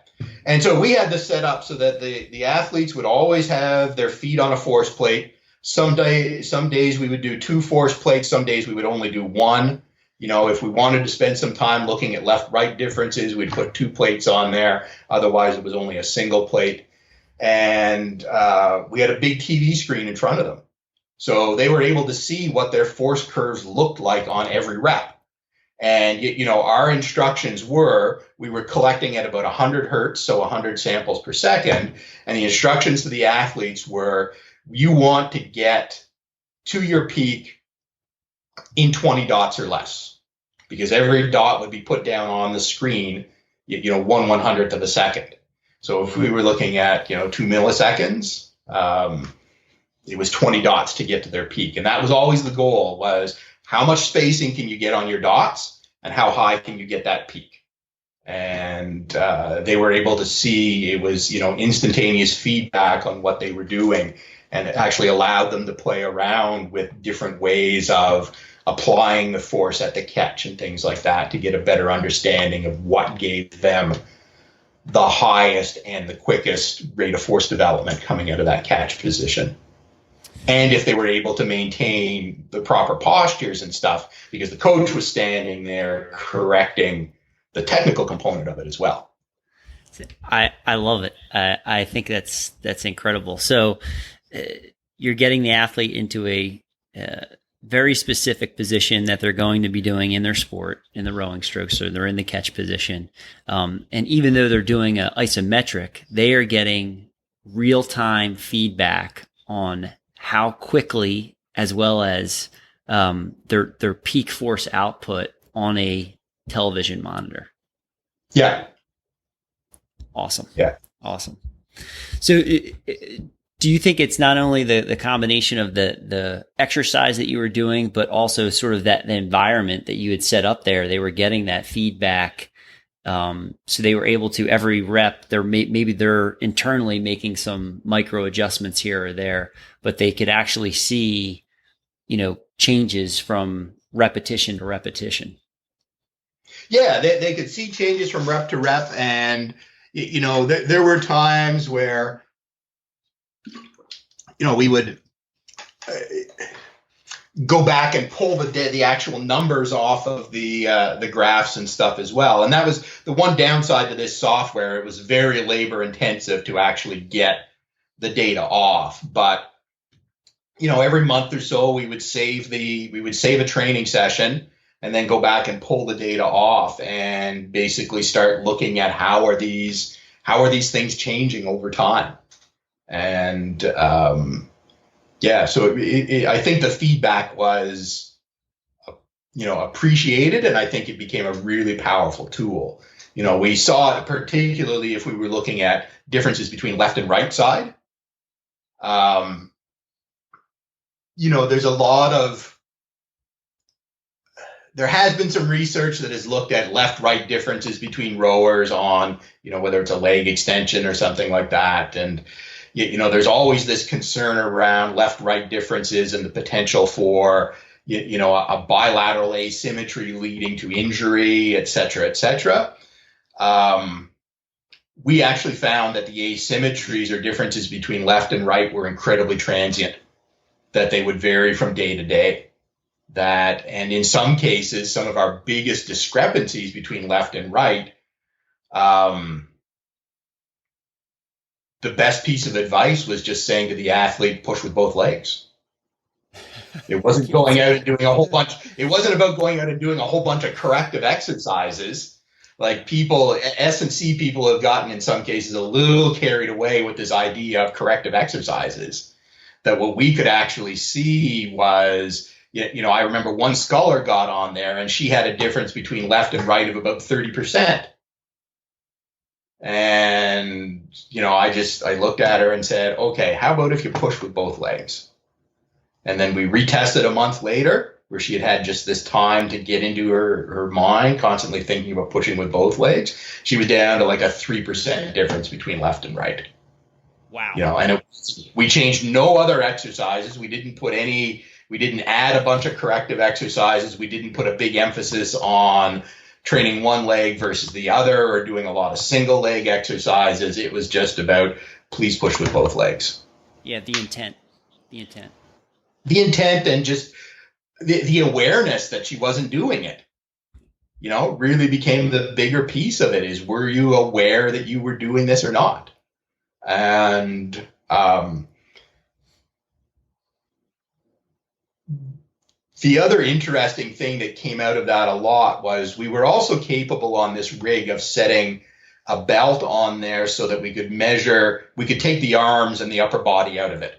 Speaker 2: And so we had this set up so that the athletes would always have their feet on a force plate. Some days we would do 2 force plates. Some days we would only do 1. If we wanted to spend some time looking at left-right differences, we'd put 2 plates on there. Otherwise, it was only a single plate. And we had a big TV screen in front of them. So they were able to see what their force curves looked like on every rep. And, our instructions we were collecting at about 100 hertz, so 100 samples per second. And the instructions to the athletes were, you want to get to your peak in 20 dots or less, because every dot would be put down on the screen, 1/100th of a second. So if we were looking at, 2 milliseconds, it was 20 dots to get to their peak. And that was always the goal, was how much spacing can you get on your dots and how high can you get that peak? And they were able to see it was, instantaneous feedback on what they were doing. And it actually allowed them to play around with different ways of applying the force at the catch and things like that to get a better understanding of what gave them the highest and the quickest rate of force development coming out of that catch position. And if they were able to maintain the proper postures and stuff, because the coach was standing there correcting the technical component of it as well.
Speaker 1: I love it. I think that's incredible. So you're getting the athlete into a very specific position that they're going to be doing in their sport, in the rowing stroke, so they're in the catch position. And even though they're doing an isometric, they are getting real-time feedback on how quickly, as well as their peak force output on a television monitor.
Speaker 2: Yeah.
Speaker 1: Awesome.
Speaker 2: Yeah.
Speaker 1: Awesome. So do you think it's not only the combination of the exercise that you were doing, but also sort of the environment that you had set up there? They were getting that feedback So they were able to, every rep, maybe they're internally making some micro adjustments here or there, but they could actually see, changes from repetition to repetition.
Speaker 2: Yeah, they could see changes from rep to rep. And, there were times where, we would go back and pull the actual numbers off of the graphs and stuff as well. And that was the one downside to this software. It was very labor intensive to actually get the data off. But every month or so we would save a training session and then go back and pull the data off and basically start looking at how are these things changing over time. And so I think the feedback was, appreciated, and I think it became a really powerful tool. We saw it particularly if we were looking at differences between left and right side. There has been some research that has looked at left-right differences between rowers on, whether it's a leg extension or something like that. And, there's always this concern around left-right differences and the potential for, a bilateral asymmetry leading to injury, et cetera, et cetera. We actually found that the asymmetries or differences between left and right were incredibly transient, that they would vary from day to day. And in some cases, some of our biggest discrepancies between left and right, the best piece of advice was just saying to the athlete, push with both legs. It wasn't going out and doing a whole bunch. It wasn't about going out and doing a whole bunch of corrective exercises. Like S&C people have gotten in some cases a little carried away with this idea of corrective exercises. That what we could actually see was, I remember one sculler got on there and she had a difference between left and right of about 30%. And, I looked at her and said, okay, how about if you push with both legs? And then we retested a month later where she had just this time to get into her mind, constantly thinking about pushing with both legs. She was down to like a 3% difference between left and right.
Speaker 1: Wow.
Speaker 2: And we changed no other exercises. We didn't add a bunch of corrective exercises. We didn't put a big emphasis on training one leg versus the other or doing a lot of single leg exercises. It was just about please push with both legs.
Speaker 1: Yeah, the intent
Speaker 2: and just the awareness that she wasn't doing it, really became the bigger piece of it is, were you aware that you were doing this or not? And the other interesting thing that came out of that a lot was we were also capable on this rig of setting a belt on there so that we could take the arms and the upper body out of it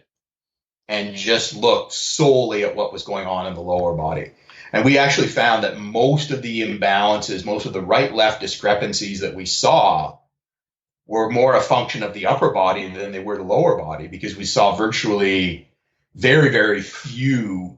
Speaker 2: and just look solely at what was going on in the lower body. And we actually found that most of the imbalances, most of the right-left discrepancies that we saw were more a function of the upper body than they were the lower body, because we saw virtually very, very few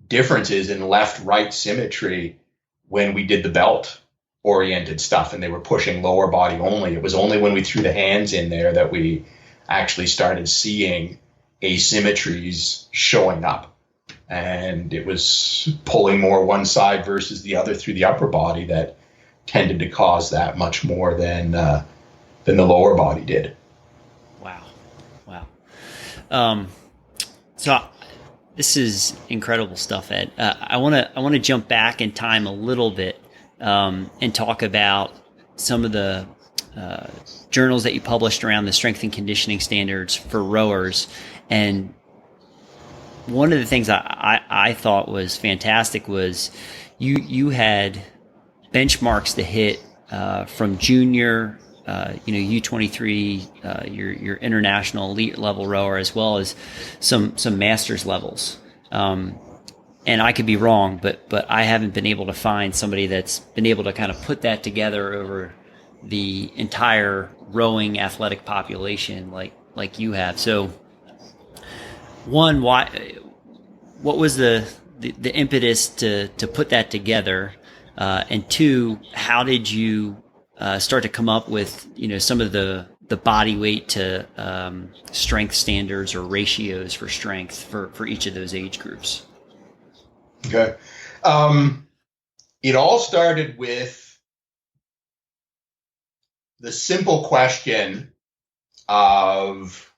Speaker 2: differences in left-right symmetry when we did the belt-oriented stuff and they were pushing lower body only. It was only when we threw the hands in there that we actually started seeing asymmetries showing up. And it was pulling more one side versus the other through the upper body that tended to cause that much more than the lower body did.
Speaker 1: Wow. So this is incredible stuff, Ed. I want to jump back in time a little bit and talk about some of the journals that you published around the strength and conditioning standards for rowers. And one of the things I thought was fantastic was you had benchmarks to hit from junior, U23, your international elite level rower, as well as some masters levels. And I could be wrong, but I haven't been able to find somebody that's been able to kind of put that together over the entire rowing athletic population like you have. So, one, what was the impetus to put that together? And two, how did you start to come up with, some of the body weight to strength standards or ratios for strength for each of those age groups?
Speaker 2: Okay. It all started with the simple question of,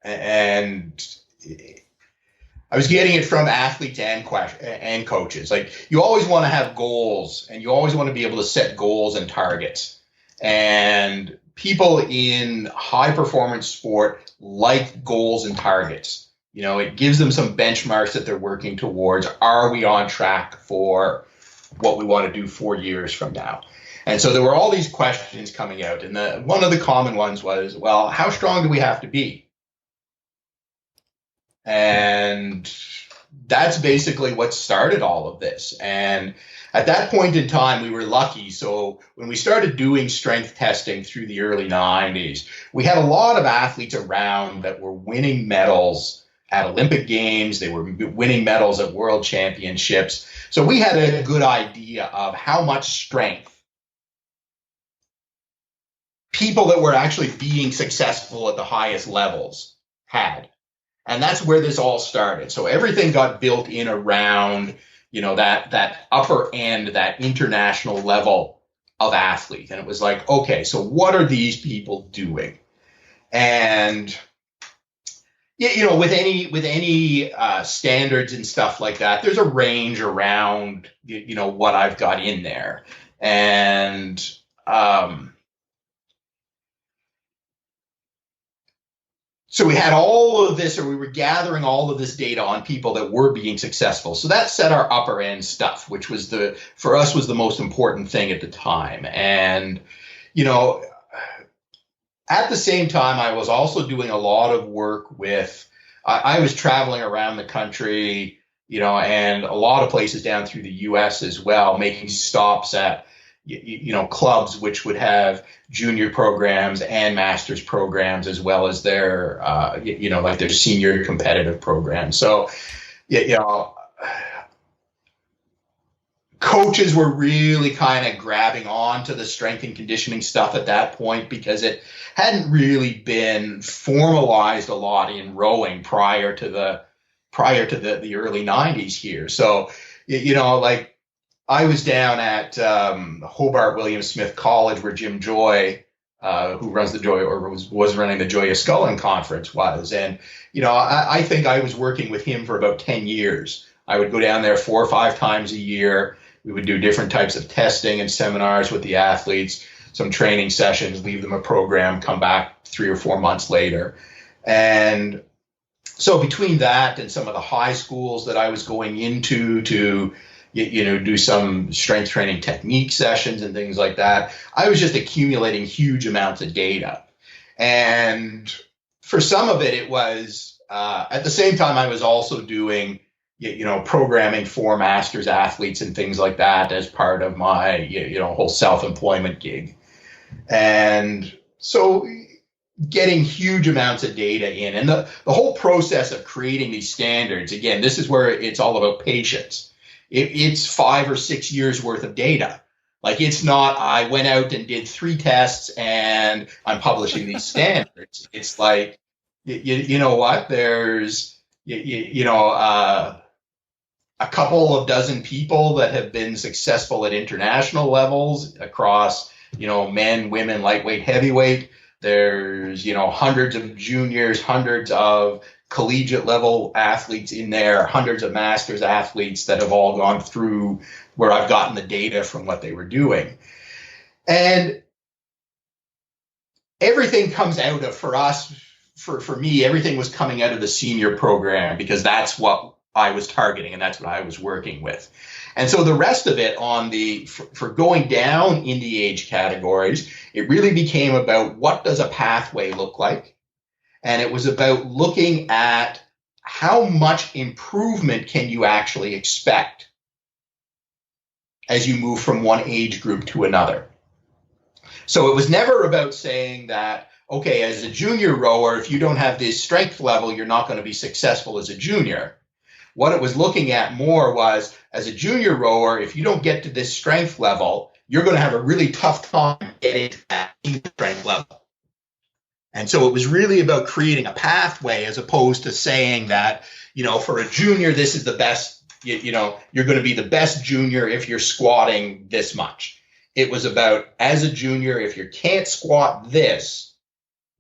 Speaker 2: and I was getting it from athletes and coaches. Like, you always want to have goals, and you always want to be able to set goals and targets. And people in high performance sport like goals and targets. It gives them some benchmarks that they're working towards. Are we on track for what we want to do 4 years from now? And so there were all these questions coming out. And one of the common ones was, well, how strong do we have to be? And that's basically what started all of this. And at that point in time, we were lucky. So when we started doing strength testing through the early 90s, we had a lot of athletes around that were winning medals at Olympic Games. They were winning medals at World Championships. So we had a good idea of how much strength people that were actually being successful at the highest levels had. And that's where this all started. So everything got built in around, that upper end, that international level of athlete. And it was like, okay, so what are these people doing? And, with any standards and stuff like that, there's a range around, what I've got in there. And, so we had all of this, or we were gathering all of this data on people that were being successful. So that set our upper end stuff, which was for us was the most important thing at the time. And, at the same time, I was also doing a lot of work with, I was traveling around the country, and a lot of places down through the US as well, making stops at, clubs which would have junior programs and master's programs, as well as their, like their senior competitive programs. So, coaches were really kind of grabbing on to the strength and conditioning stuff at that point, because it hadn't really been formalized a lot in rowing prior to the early 90s here. So, like, I was down at Hobart William Smith College, where Jim Joy, who runs the Joy, or was running the Joy of Sculling conference, was. And, I think I was working with him for about 10 years. I would go down there 4 or 5 times a year. We would do different types of testing and seminars with the athletes, some training sessions, leave them a program, come back 3 or 4 months later. And so between that and some of the high schools that I was going into to do some strength training technique sessions and things like that, I was just accumulating huge amounts of data. And for some of it, it was, at the same time, I was also doing, programming for masters athletes and things like that as part of my, whole self-employment gig. And so getting huge amounts of data in, and the whole process of creating these standards, again, this is where it's all about patience. It's 5 or 6 years worth of data. Like, it's not, I went out and did 3 tests and I'm publishing these standards. It's like, you know what, there's, a couple of dozen people that have been successful at international levels across, men, women, lightweight, heavyweight. There's, hundreds of juniors, hundreds of collegiate level athletes in there, hundreds of masters athletes that have all gone through where I've gotten the data from what they were doing. And everything comes out of, for us, for me, everything was coming out of the senior program, because that's what I was targeting and that's what I was working with. And so the rest of it for going down in the age categories, it really became about, what does a pathway look like? And it was about looking at how much improvement can you actually expect as you move from one age group to another. So it was never about saying that, okay, as a junior rower, if you don't have this strength level, you're not going to be successful as a junior. What it was looking at more was, as a junior rower, if you don't get to this strength level, you're going to have a really tough time getting to that strength level. And so it was really about creating a pathway as opposed to saying that, for a junior, this is the best, you're going to be the best junior if you're squatting this much. It was about, as a junior, if you can't squat this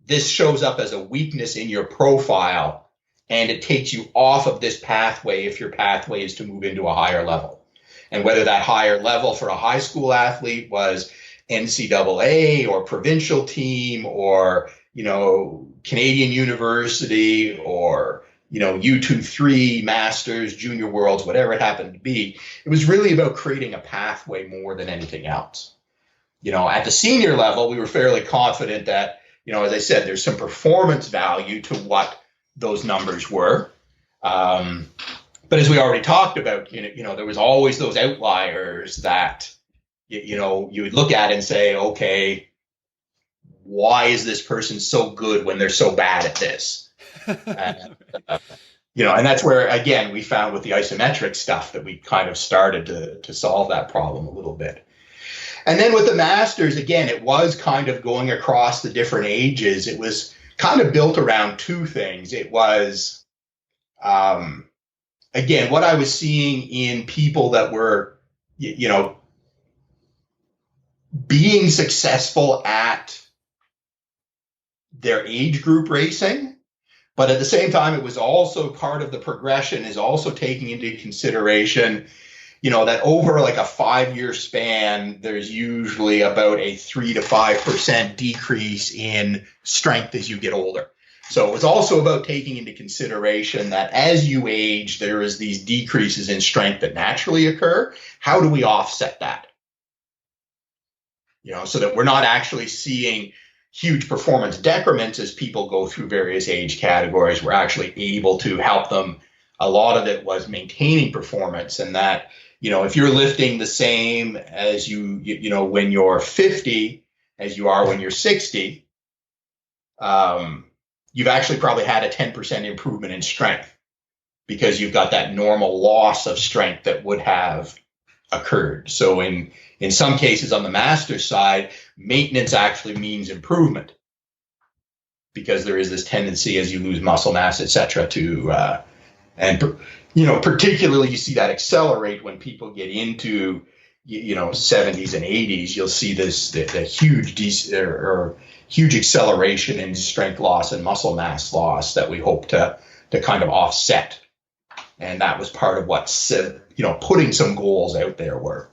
Speaker 2: shows up as a weakness in your profile, and it takes you off of this pathway if your pathway is to move into a higher level. And whether that higher level for a high school athlete was NCAA or provincial team or, Canadian University or, U23 Masters, Junior Worlds, whatever it happened to be, it was really about creating a pathway more than anything else. At the senior level, we were fairly confident that, as I said, there's some performance value to what those numbers were. But as we already talked about, there was always those outliers that, you would look at and say, okay, why is this person so good when they're so bad at this? And that's where, again, we found with the isometric stuff that we kind of started to solve that problem a little bit. And then with the Masters, again, it was kind of going across the different ages. It was kind of built around two things. It was, again, what I was seeing in people that were, being successful at their age group racing. But at the same time, it was also part of the progression is also taking into consideration that over like a 5-year span, there's usually about a 3 to 5% decrease in strength as you get older. So it was also about taking into consideration that as you age, there is these decreases in strength that naturally occur. How do we offset that? So that we're not actually seeing huge performance decrements as people go through various age categories. We're actually able to help them. A lot of it was maintaining performance, and that, if you're lifting the same as you when you're 50 as you are when you're 60, you've actually probably had a 10% improvement in strength because you've got that normal loss of strength that would have occurred. So in some cases on the master side, maintenance actually means improvement because there is this tendency as you lose muscle mass, et cetera, to particularly you see that accelerate when people get into 70s and 80s. You'll see the huge acceleration in strength loss and muscle mass loss that we hope to kind of offset. And that was part of what putting some goals out there were.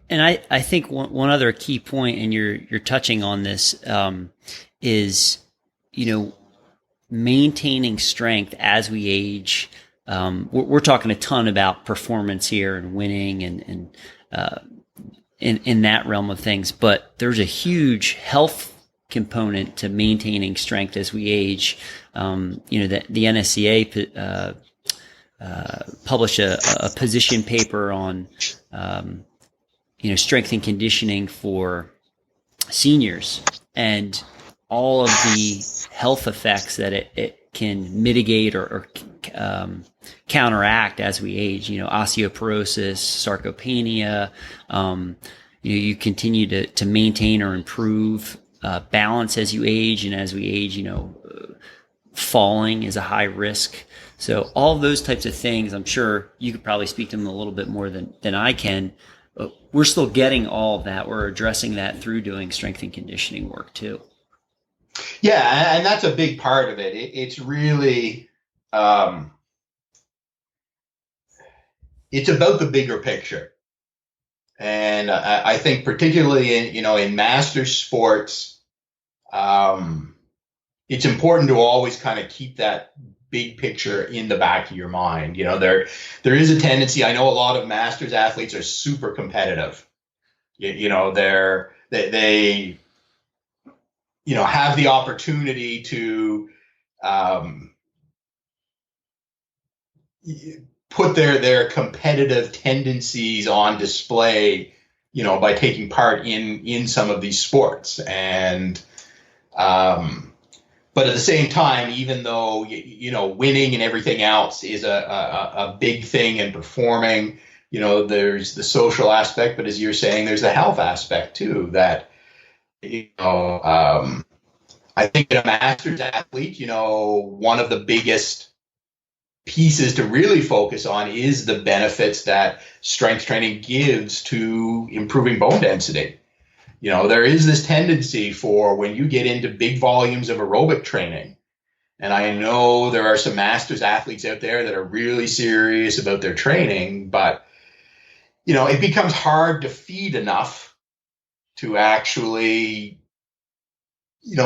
Speaker 1: And I think one other key point, and you're touching on this, is maintaining strength as we age. We're talking a ton about performance here and winning and in that realm of things, but there's a huge health component to maintaining strength as we age. The NSCA published a position paper on strength and conditioning for seniors and all of the health effects that it can mitigate or counteract as we age. Osteoporosis, sarcopenia. You continue to maintain or improve balance as you age, and as we age, falling is a high risk. So all those types of things, I'm sure you could probably speak to them a little bit more than I can. But we're still getting all of that. We're addressing that through doing strength and conditioning work too.
Speaker 2: Yeah, and that's a big part of it. It's really, it's about the bigger picture. And I think particularly in master sports, it's important to always kind of keep that big picture in the back of your mind. There is a tendency. I know a lot of masters athletes are super competitive. They have the opportunity to put their competitive tendencies on display, by taking part in some of these sports. And but at the same time, even though winning and everything else is a big thing in performing, there's the social aspect, but as you're saying, there's the health aspect too. That, I think in a master's athlete, one of the biggest pieces to really focus on is the benefits that strength training gives to improving bone density. There is this tendency for when you get into big volumes of aerobic training, and I know there are some masters athletes out there that are really serious about their training, but, it becomes hard to feed enough to actually,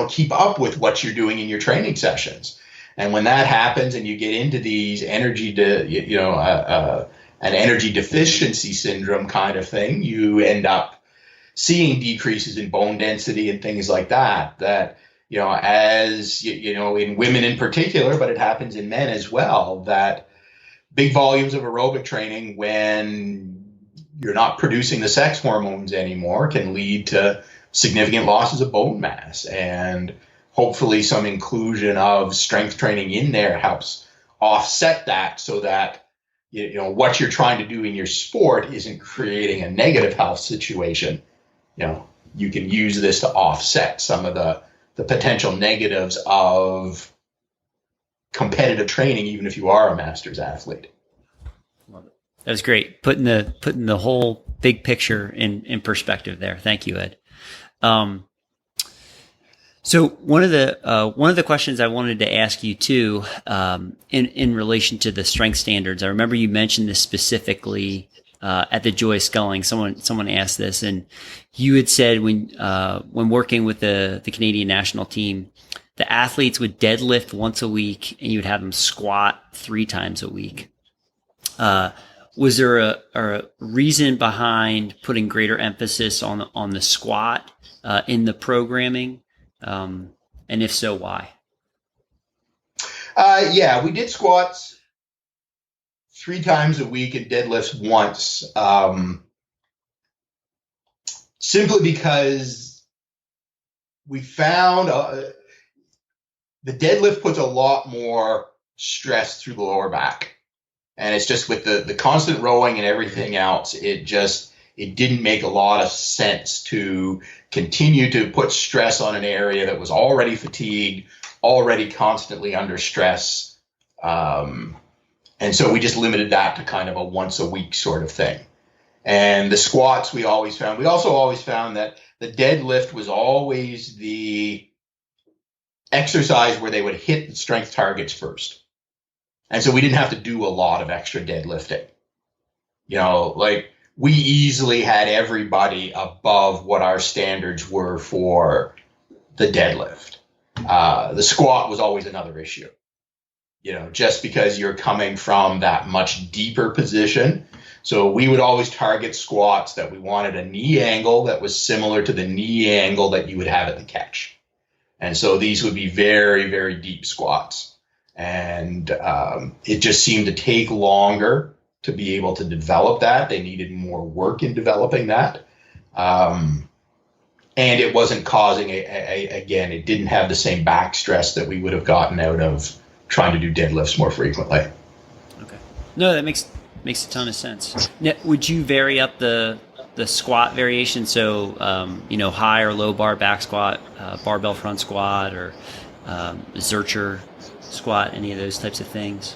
Speaker 2: keep up with what you're doing in your training sessions. And when that happens and you get into these an energy deficiency syndrome kind of thing, you end up seeing decreases in bone density and things like that, as, in women in particular, but it happens in men as well, that big volumes of aerobic training, when you're not producing the sex hormones anymore, can lead to significant losses of bone mass. And hopefully some inclusion of strength training in there helps offset that, so that, what you're trying to do in your sport isn't creating a negative health situation. You can use this to offset some of the potential negatives of competitive training, even if you are a master's athlete.
Speaker 1: Love it. That was great. Putting the whole big picture in perspective there. Thank you, Ed. So one of the questions I wanted to ask you too, in relation to the strength standards, I remember you mentioned this specifically at the Joy of Sculling. Someone asked this, and you had said when working with the Canadian national team, the athletes would deadlift once a week, and you would have them squat 3 times a week. Was there a reason behind putting greater emphasis on the squat in the programming? And if so, why?
Speaker 2: Yeah, we did squats 3 times a week and deadlifts once, simply because we found the deadlift puts a lot more stress through the lower back. And it's just with the constant rowing and everything else, it didn't make a lot of sense to continue to put stress on an area that was already fatigued, already constantly under stress. And so we just limited that to kind of a once a week sort of thing. And the squats we also always found that the deadlift was always the exercise where they would hit the strength targets first. And so we didn't have to do a lot of extra deadlifting. We easily had everybody above what our standards were for the deadlift. The squat was always another issue. Just because you're coming from that much deeper position. So we would always target squats that we wanted a knee angle that was similar to the knee angle that you would have at the catch. And so these would be very, very deep squats. And it just seemed to take longer to be able to develop that. They needed more work in developing that. And it wasn't causing, again, it didn't have the same back stress that we would have gotten out of trying to do deadlifts more frequently.
Speaker 1: Okay. No, that makes a ton of sense. Now, would you vary up the squat variation? So, high or low bar back squat, barbell front squat, or Zercher squat, any of those types of things?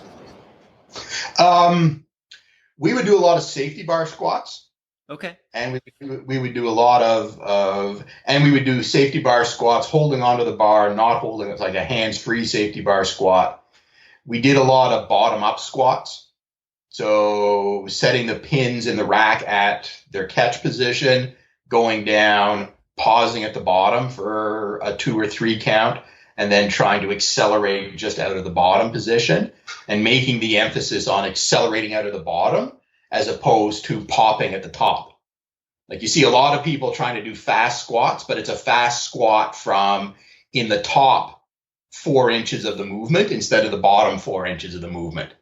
Speaker 2: We would do a lot of safety bar squats.
Speaker 1: Okay.
Speaker 2: And we would do a lot and we would do safety bar squats, holding onto the bar, not holding it, like a hands-free safety bar squat. We did a lot of bottom-up squats. So setting the pins in the rack at their catch position, going down, pausing at the bottom for a 2 or 3 count, and then trying to accelerate just out of the bottom position, and making the emphasis on accelerating out of the bottom as opposed to popping at the top. Like you see a lot of people trying to do fast squats, but it's a fast squat from in the top 4 inches of the movement instead of the bottom 4 inches of the movement.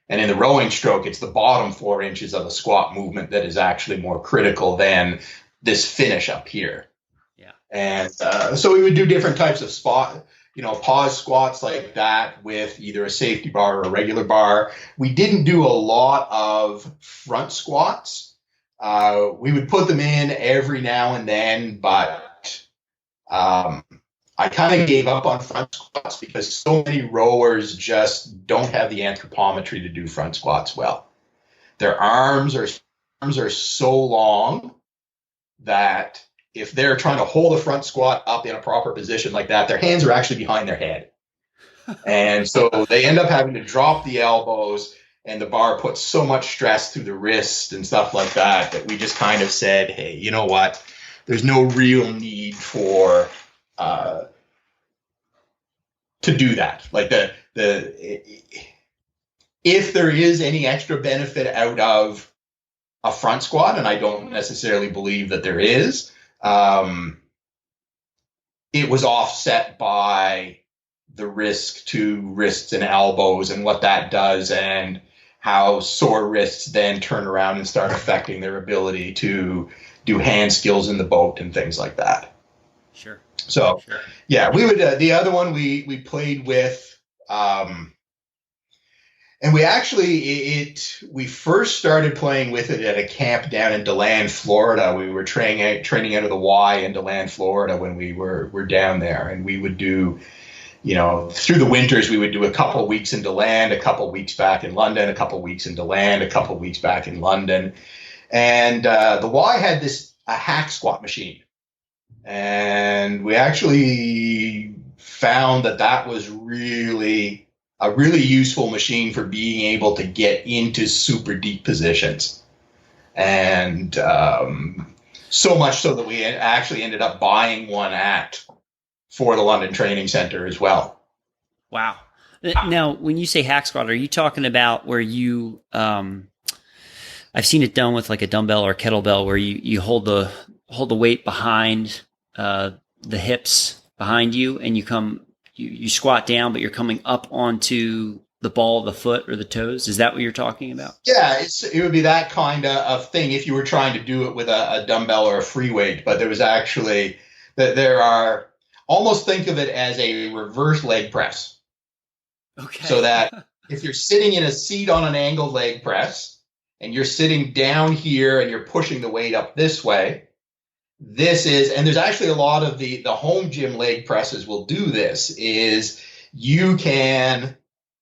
Speaker 2: And in the rowing stroke, it's the bottom 4 inches of the squat movement that is actually more critical than this finish up here.
Speaker 1: Yeah.
Speaker 2: And so we would do different types of pause squats like that with either a safety bar or a regular bar. We didn't do a lot of front squats. We would put them in every now and then, but I kind of gave up on front squats because so many rowers just don't have the anthropometry to do front squats well. Their arms are so long that if they're trying to hold a front squat up in a proper position like that, their hands are actually behind their head. And so they end up having to drop the elbows, and the bar puts so much stress through the wrist and stuff like that, that we just kind of said, hey, you know what? There's no real need for to do that. Like if there is any extra benefit out of a front squat, and I don't necessarily believe that there is, it was offset by the risk to wrists and elbows and what that does, and how sore wrists then turn around and start affecting their ability to do hand skills in the boat and things like that.
Speaker 1: Sure.
Speaker 2: So, yeah, we would, the other one we played with, and we actually, we first started playing with it at a camp down in DeLand, Florida. We were training out of the Y in DeLand, Florida when we were down there, and we would do, through the winters, we would do a couple of weeks in DeLand, a couple of weeks back in London, a couple of weeks in DeLand, a couple of weeks back in London. And the Y had a hack squat machine. And we actually found that was really a really useful machine for being able to get into super deep positions. And so much so that we actually ended up buying one for the London Training Center as well.
Speaker 1: Wow. Now, when you say hack squat, are you talking about where you, I've seen it done with like a dumbbell or a kettlebell, where you hold the weight behind the hips behind you, and you squat down, but you're coming up onto the ball of the foot or the toes? Is that what you're talking about?
Speaker 2: Yeah, it would be that kind of thing if you were trying to do it with a dumbbell or a free weight. But there was actually, there are, almost think of it as a reverse leg press.
Speaker 1: Okay.
Speaker 2: So that if you're sitting in a seat on an angled leg press, and you're sitting down here and you're pushing the weight up this way, and there's actually a lot of the home gym leg presses will do this, is you can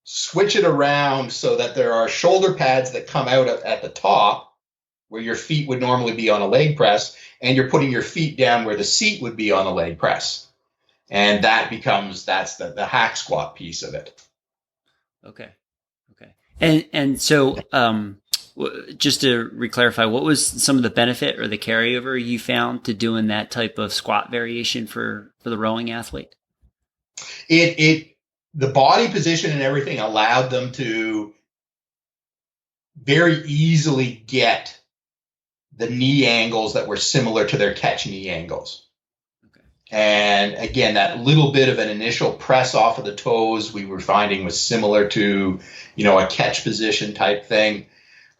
Speaker 2: switch it around so that there are shoulder pads that come out at the top where your feet would normally be on a leg press, and you're putting your feet down where the seat would be on a leg press. And that's the hack squat piece of it.
Speaker 1: Okay. And so, just to re-clarify, what was some of the benefit or the carryover you found to doing that type of squat variation for the rowing athlete?
Speaker 2: The body position and everything allowed them to very easily get the knee angles that were similar to their catch knee angles. Okay. And again, that little bit of an initial press off of the toes we were finding was similar to, a catch position type thing.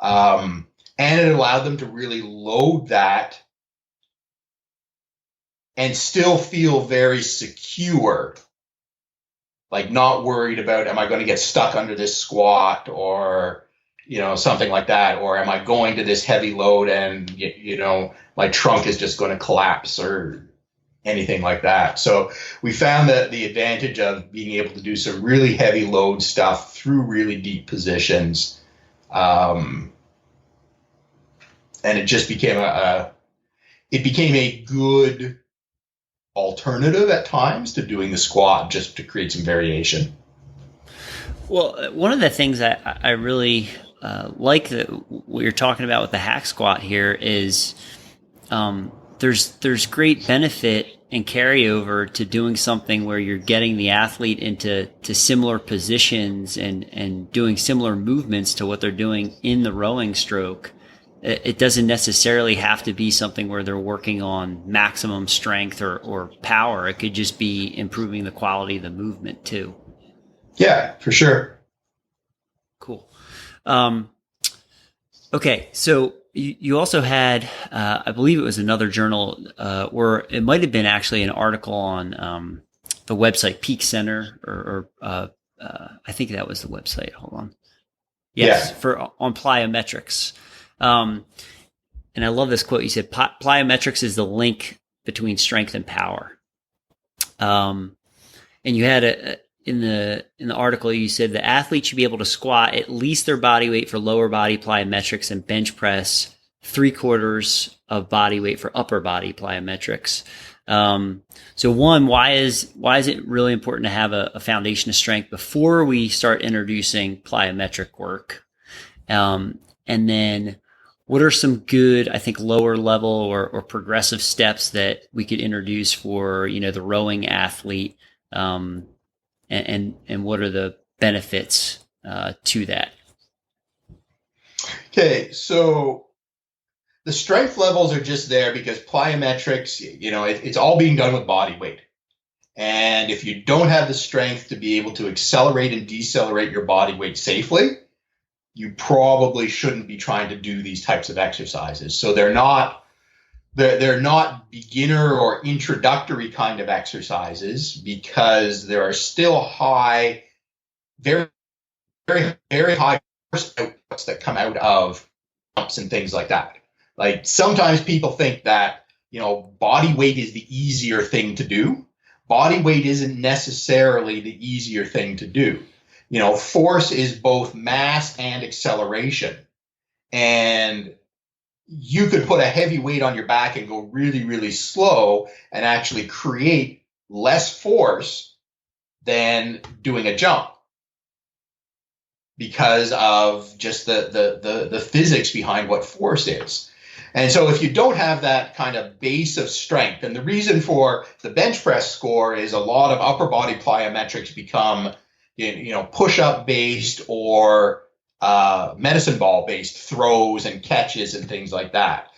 Speaker 2: And it allowed them to really load that and still feel very secure, like not worried about, am I going to get stuck under this squat or, something like that, or am I going to this heavy load and, my trunk is just going to collapse or anything like that. So we found that the advantage of being able to do some really heavy load stuff through really deep positions, and it just became a good alternative at times to doing the squat, just to create some variation.
Speaker 1: Well, one of the things that I really like that what you're talking about with the hack squat here is there's great benefit and carryover to doing something where you're getting the athlete into similar positions and doing similar movements to what they're doing in the rowing stroke. It doesn't necessarily have to be something where they're working on maximum strength or power. It could just be improving the quality of the movement too.
Speaker 2: Yeah, for sure.
Speaker 1: Cool. Okay, so you also had, I believe it was another journal, or it might have been actually an article on the website Peak Center, or I think that was the website. Hold on. Yes, on Plyometrics. And I love this quote. You said, Plyometrics is the link between strength and power. And you had in the article, you said the athlete should be able to squat at least their body weight for lower body plyometrics and bench press 3/4 of body weight for upper body plyometrics. So one, why is it really important to have a foundation of strength before we start introducing plyometric work? And then what are some good, I think, lower level or progressive steps that we could introduce for, the rowing athlete? And what are the benefits to that?
Speaker 2: Okay, so the strength levels are just there because plyometrics, it's all being done with body weight. And if you don't have the strength to be able to accelerate and decelerate your body weight safely, you probably shouldn't be trying to do these types of exercises. So they're not beginner or introductory kind of exercises because there are still very, very, very high force outputs that come out of jumps and things like that. Like sometimes people think that, body weight is the easier thing to do. Body weight isn't necessarily the easier thing to do. Force is both mass and acceleration. And you could put a heavy weight on your back and go really, really slow and actually create less force than doing a jump because of just the physics behind what force is. And so if you don't have that kind of base of strength, and the reason for the bench press score is a lot of upper body plyometrics become push-up based or medicine ball based throws and catches and things like that.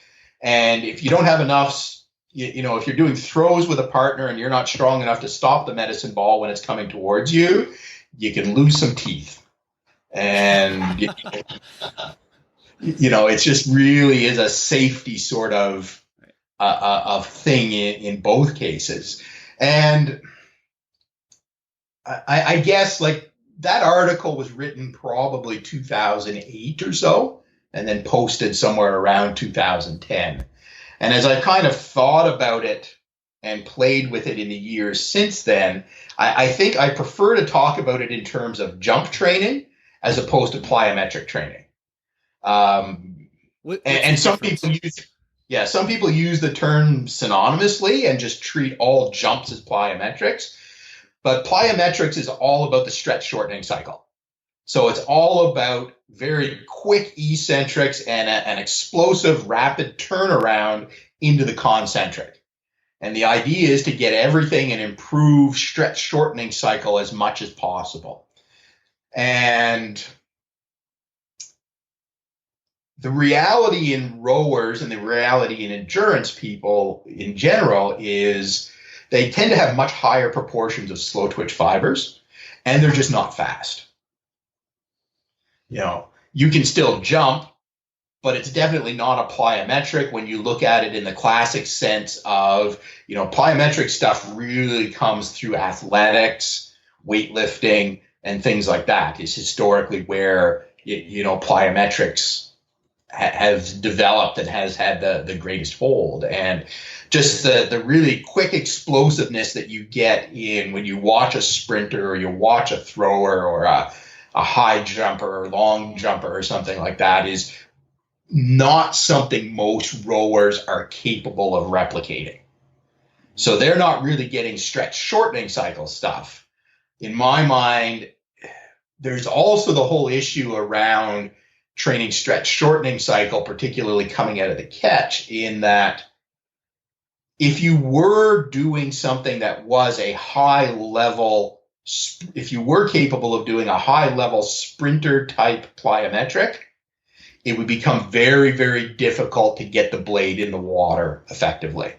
Speaker 2: And if you don't have enough, if you're doing throws with a partner and you're not strong enough to stop the medicine ball when it's coming towards you, you can lose some teeth. And it's just really is a safety sort of thing in both cases. And I guess like that article was written probably 2008 or so, and then posted somewhere around 2010. And as I kind of thought about it and played with it in the years since then, I think I prefer to talk about it in terms of jump training as opposed to plyometric training. And some people use the term synonymously and just treat all jumps as plyometrics. But plyometrics is all about the stretch shortening cycle. So it's all about very quick eccentrics and an explosive rapid turnaround into the concentric. And the idea is to get everything and improve stretch shortening cycle as much as possible. And the reality in rowers and the reality in endurance people in general is they tend to have much higher proportions of slow twitch fibers, and they're just not fast. You can still jump, but it's definitely not a plyometric when you look at it in the classic sense of, plyometric stuff really comes through athletics, weightlifting, and things like that. Is historically where, plyometrics has developed and has had the greatest hold. And just the really quick explosiveness that you get in when you watch a sprinter or you watch a thrower or a high jumper or long jumper or something like that is not something most rowers are capable of replicating. So they're not really getting stretch shortening cycle stuff. In my mind, there's also the whole issue around training stretch shortening cycle, particularly coming out of the catch, in that if you were doing something that was a high level, if you were capable of doing a high level sprinter type plyometric, it would become very, very difficult to get the blade in the water effectively.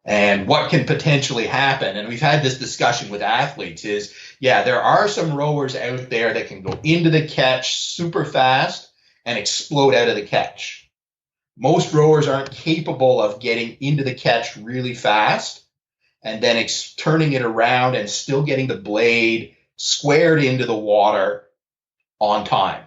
Speaker 2: And what can potentially happen, and we've had this discussion with athletes, is, there are some rowers out there that can go into the catch super fast and explode out of the catch. Most rowers aren't capable of getting into the catch really fast and then turning it around and still getting the blade squared into the water on time.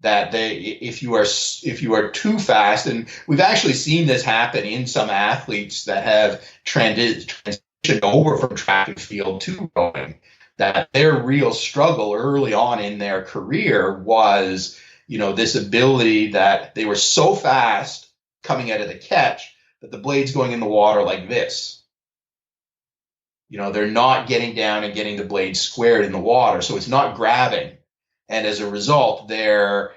Speaker 2: That if you are too fast, and we've actually seen this happen in some athletes that have transitioned over from track and field to rowing, that their real struggle early on in their career was, this ability that they were so fast coming out of the catch that the blade's going in the water like this. They're not getting down and getting the blade squared in the water, so it's not grabbing. And as a result, they're,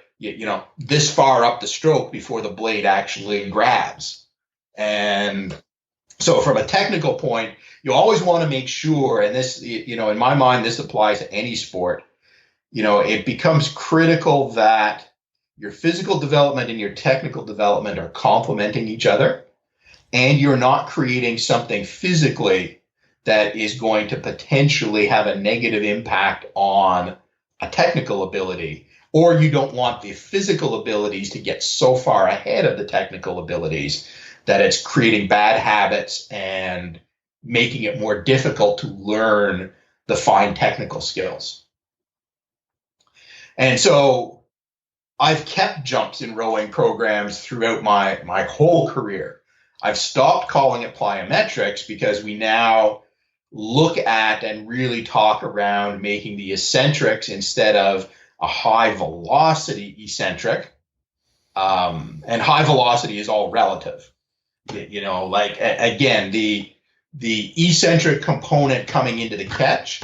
Speaker 2: this far up the stroke before the blade actually grabs. And so from a technical point, you always want to make sure, and this, in my mind, this applies to any sport, it becomes critical that your physical development and your technical development are complementing each other, and you're not creating something physically that is going to potentially have a negative impact on a technical ability, or you don't want the physical abilities to get so far ahead of the technical abilities that it's creating bad habits and making it more difficult to learn the fine technical skills. And so I've kept jumps in rowing programs throughout my whole career. I've stopped calling it plyometrics because we now look at and really talk around making the eccentrics instead of a high velocity eccentric. And high velocity is all relative. Again, the eccentric component coming into the catch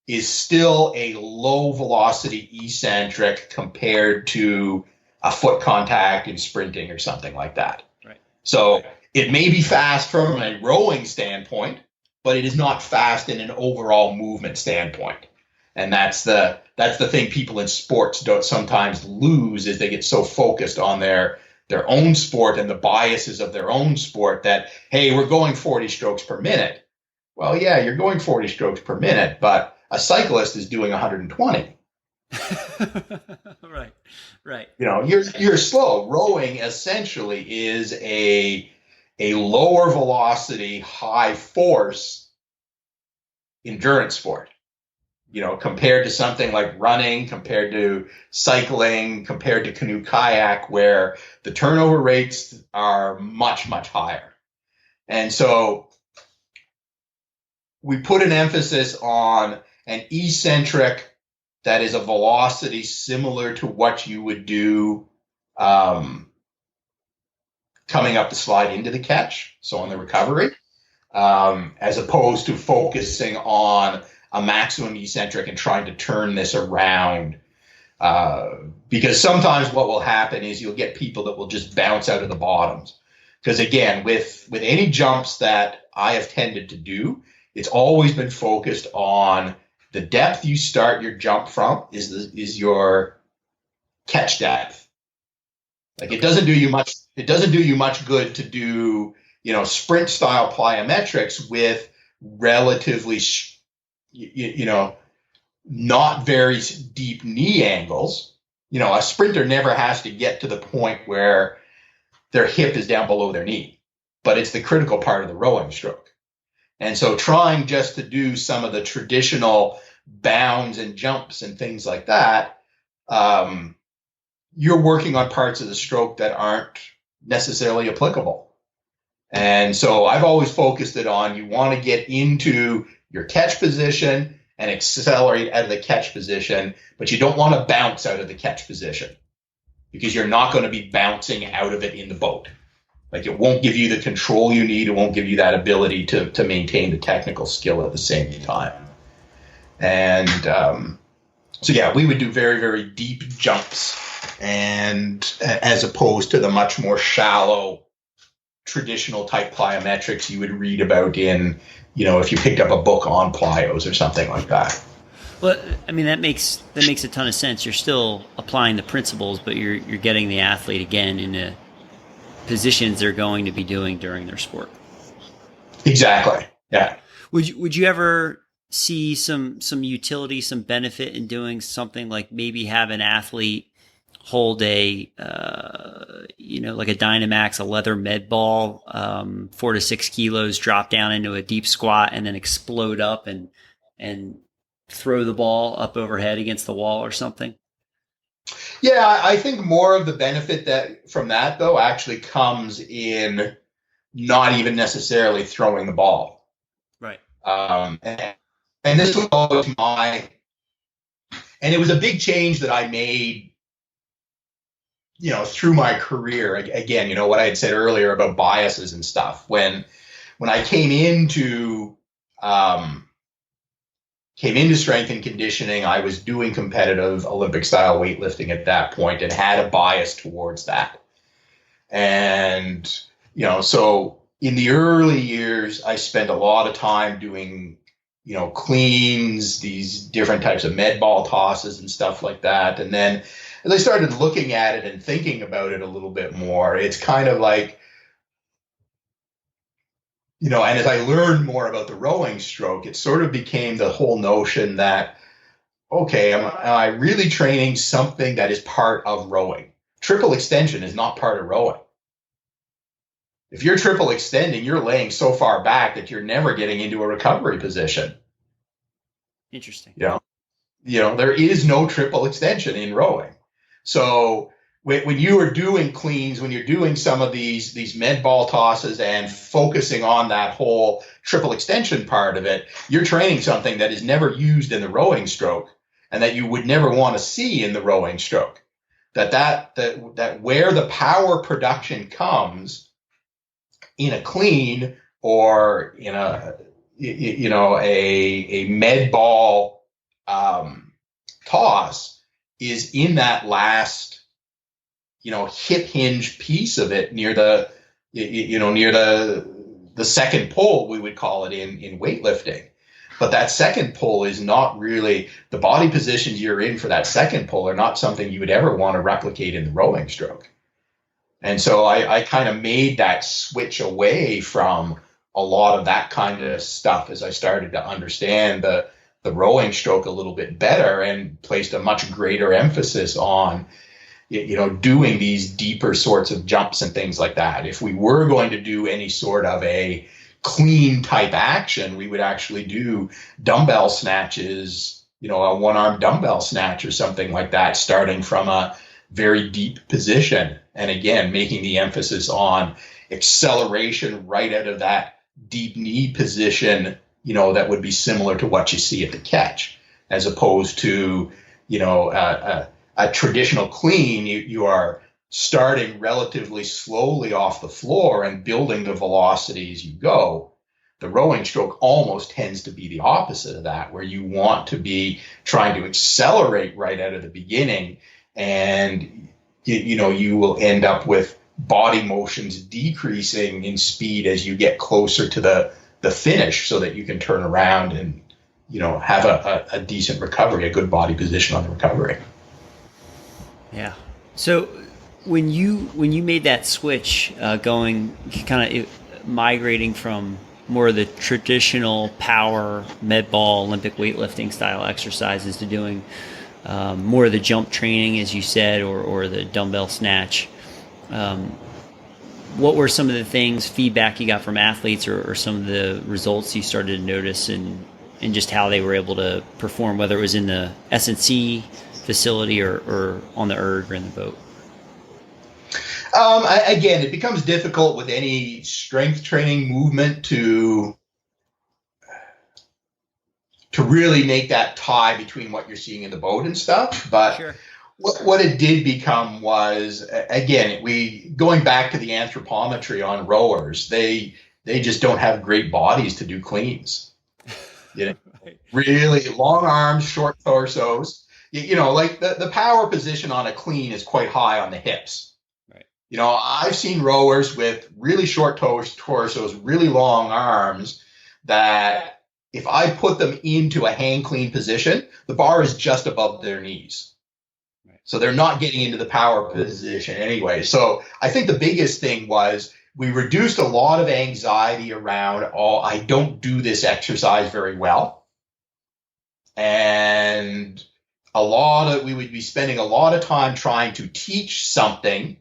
Speaker 2: is still a low velocity eccentric compared to a foot contact in sprinting or something like that.
Speaker 1: Right.
Speaker 2: So it may be fast from a rowing standpoint, but it is not fast in an overall movement standpoint. And that's the thing people in sports don't sometimes lose, is they get so focused on their own sport and the biases of their own sport that, hey, we're going 40 strokes per minute. Well, yeah, you're going 40 strokes per minute, but a cyclist is doing 120.
Speaker 1: Right.
Speaker 2: You're slow. Rowing essentially is a lower velocity, high force endurance sport. Compared to something like running, compared to cycling, compared to canoe kayak, where the turnover rates are much, much higher. And so we put an emphasis on an eccentric that is a velocity similar to what you would do coming up the slide into the catch, so on the recovery, as opposed to focusing on a maximum eccentric and trying to turn this around. Because sometimes what will happen is you'll get people that will just bounce out of the bottoms. Because again, with any jumps that I have tended to do, it's always been focused on the depth you start your jump from is your catch depth. Like it doesn't do you much good to do, sprint style plyometrics with relatively not very deep knee angles. A sprinter never has to get to the point where their hip is down below their knee, but it's the critical part of the rowing stroke. And so trying just to do some of the traditional bounds and jumps and things like that, you're working on parts of the stroke that aren't necessarily applicable. And so I've always focused it on, you want to get into your catch position and accelerate out of the catch position, but you don't want to bounce out of the catch position because you're not going to be bouncing out of it in the boat. Like it won't give you the control you need. It won't give you that ability to maintain the technical skill at the same time. And so, yeah, we would do very, very deep jumps, and as opposed to the much more shallow traditional type plyometrics you would read about in, if you picked up a book on plyos or something like that.
Speaker 1: Well, I mean, that makes a ton of sense. You're still applying the principles, but you're getting the athlete again into positions they're going to be doing during their sport.
Speaker 2: Exactly. Yeah.
Speaker 1: Would you ever see some utility, some benefit in doing something like maybe have an athlete hold a, like a Dynamax, a leather med ball, 4 to 6 kilos, drop down into a deep squat and then explode up and throw the ball up overhead against the wall or something?
Speaker 2: Yeah, I think more of the benefit that from that though actually comes in not even necessarily throwing the ball.
Speaker 1: Right.
Speaker 2: And this was always and it was a big change that I made, through my career. Again, what I had said earlier about biases and stuff. When I came into strength and conditioning, I was doing competitive Olympic style weightlifting at that point and had a bias towards that. And, so in the early years, I spent a lot of time doing, cleans, these different types of med ball tosses and stuff like that. And then as I started looking at it and thinking about it a little bit more, it's kind of like, and as I learned more about the rowing stroke, it sort of became the whole notion that, okay, am I really training something that is part of rowing? Triple extension is not part of rowing. If you're triple extending, you're laying so far back that you're never getting into a recovery position.
Speaker 1: Interesting.
Speaker 2: There is no triple extension in rowing. So when you are doing cleans, when you're doing some of these med ball tosses and focusing on that whole triple extension part of it, you're training something that is never used in the rowing stroke and that you would never want to see in the rowing stroke. That where the power production comes in a clean or in a med ball toss is in that last hip hinge piece of it near the second pull, we would call it in weightlifting. But that second pull is not really the body positions you're in for that second pull are not something you would ever want to replicate in the rowing stroke. And so I kind of made that switch away from a lot of that kind of stuff as I started to understand the rowing stroke a little bit better and placed a much greater emphasis on, doing these deeper sorts of jumps and things like that. If we were going to do any sort of a clean type action, we would actually do dumbbell snatches, a one-arm dumbbell snatch or something like that, starting from a very deep position. And again, making the emphasis on acceleration right out of that deep knee position, that would be similar to what you see at the catch, as opposed to, a traditional clean. You are starting relatively slowly off the floor and building the velocity as you go. The rowing stroke almost tends to be the opposite of that, where you want to be trying to accelerate right out of the beginning, and you will end up with body motions decreasing in speed as you get closer to the finish, so that you can turn around and have a decent recovery, a good body position on the recovery.
Speaker 1: Yeah. So when you made that switch, going kind of migrating from more of the traditional power med ball Olympic weightlifting style exercises to doing more of the jump training, as you said, or the dumbbell snatch, what were some of the feedback you got from athletes, or some of the results you started to notice in just how they were able to perform, whether it was in the S&C facility or on the erg or in the boat?
Speaker 2: Again, it becomes difficult with any strength training movement to really make that tie between what you're seeing in the boat and stuff. But sure. What it did become was, again, going back to the anthropometry on rowers, they just don't have great bodies to do cleans. Right. Really long arms, short torsos. Like the power position on a clean is quite high on the hips. Right. I've seen rowers with really short torsos, really long arms, that if I put them into a hang clean position, the bar is just above their knees. Right. So they're not getting into the power position anyway. So I think the biggest thing was we reduced a lot of anxiety around, I don't do this exercise very well. And we would be spending a lot of time trying to teach something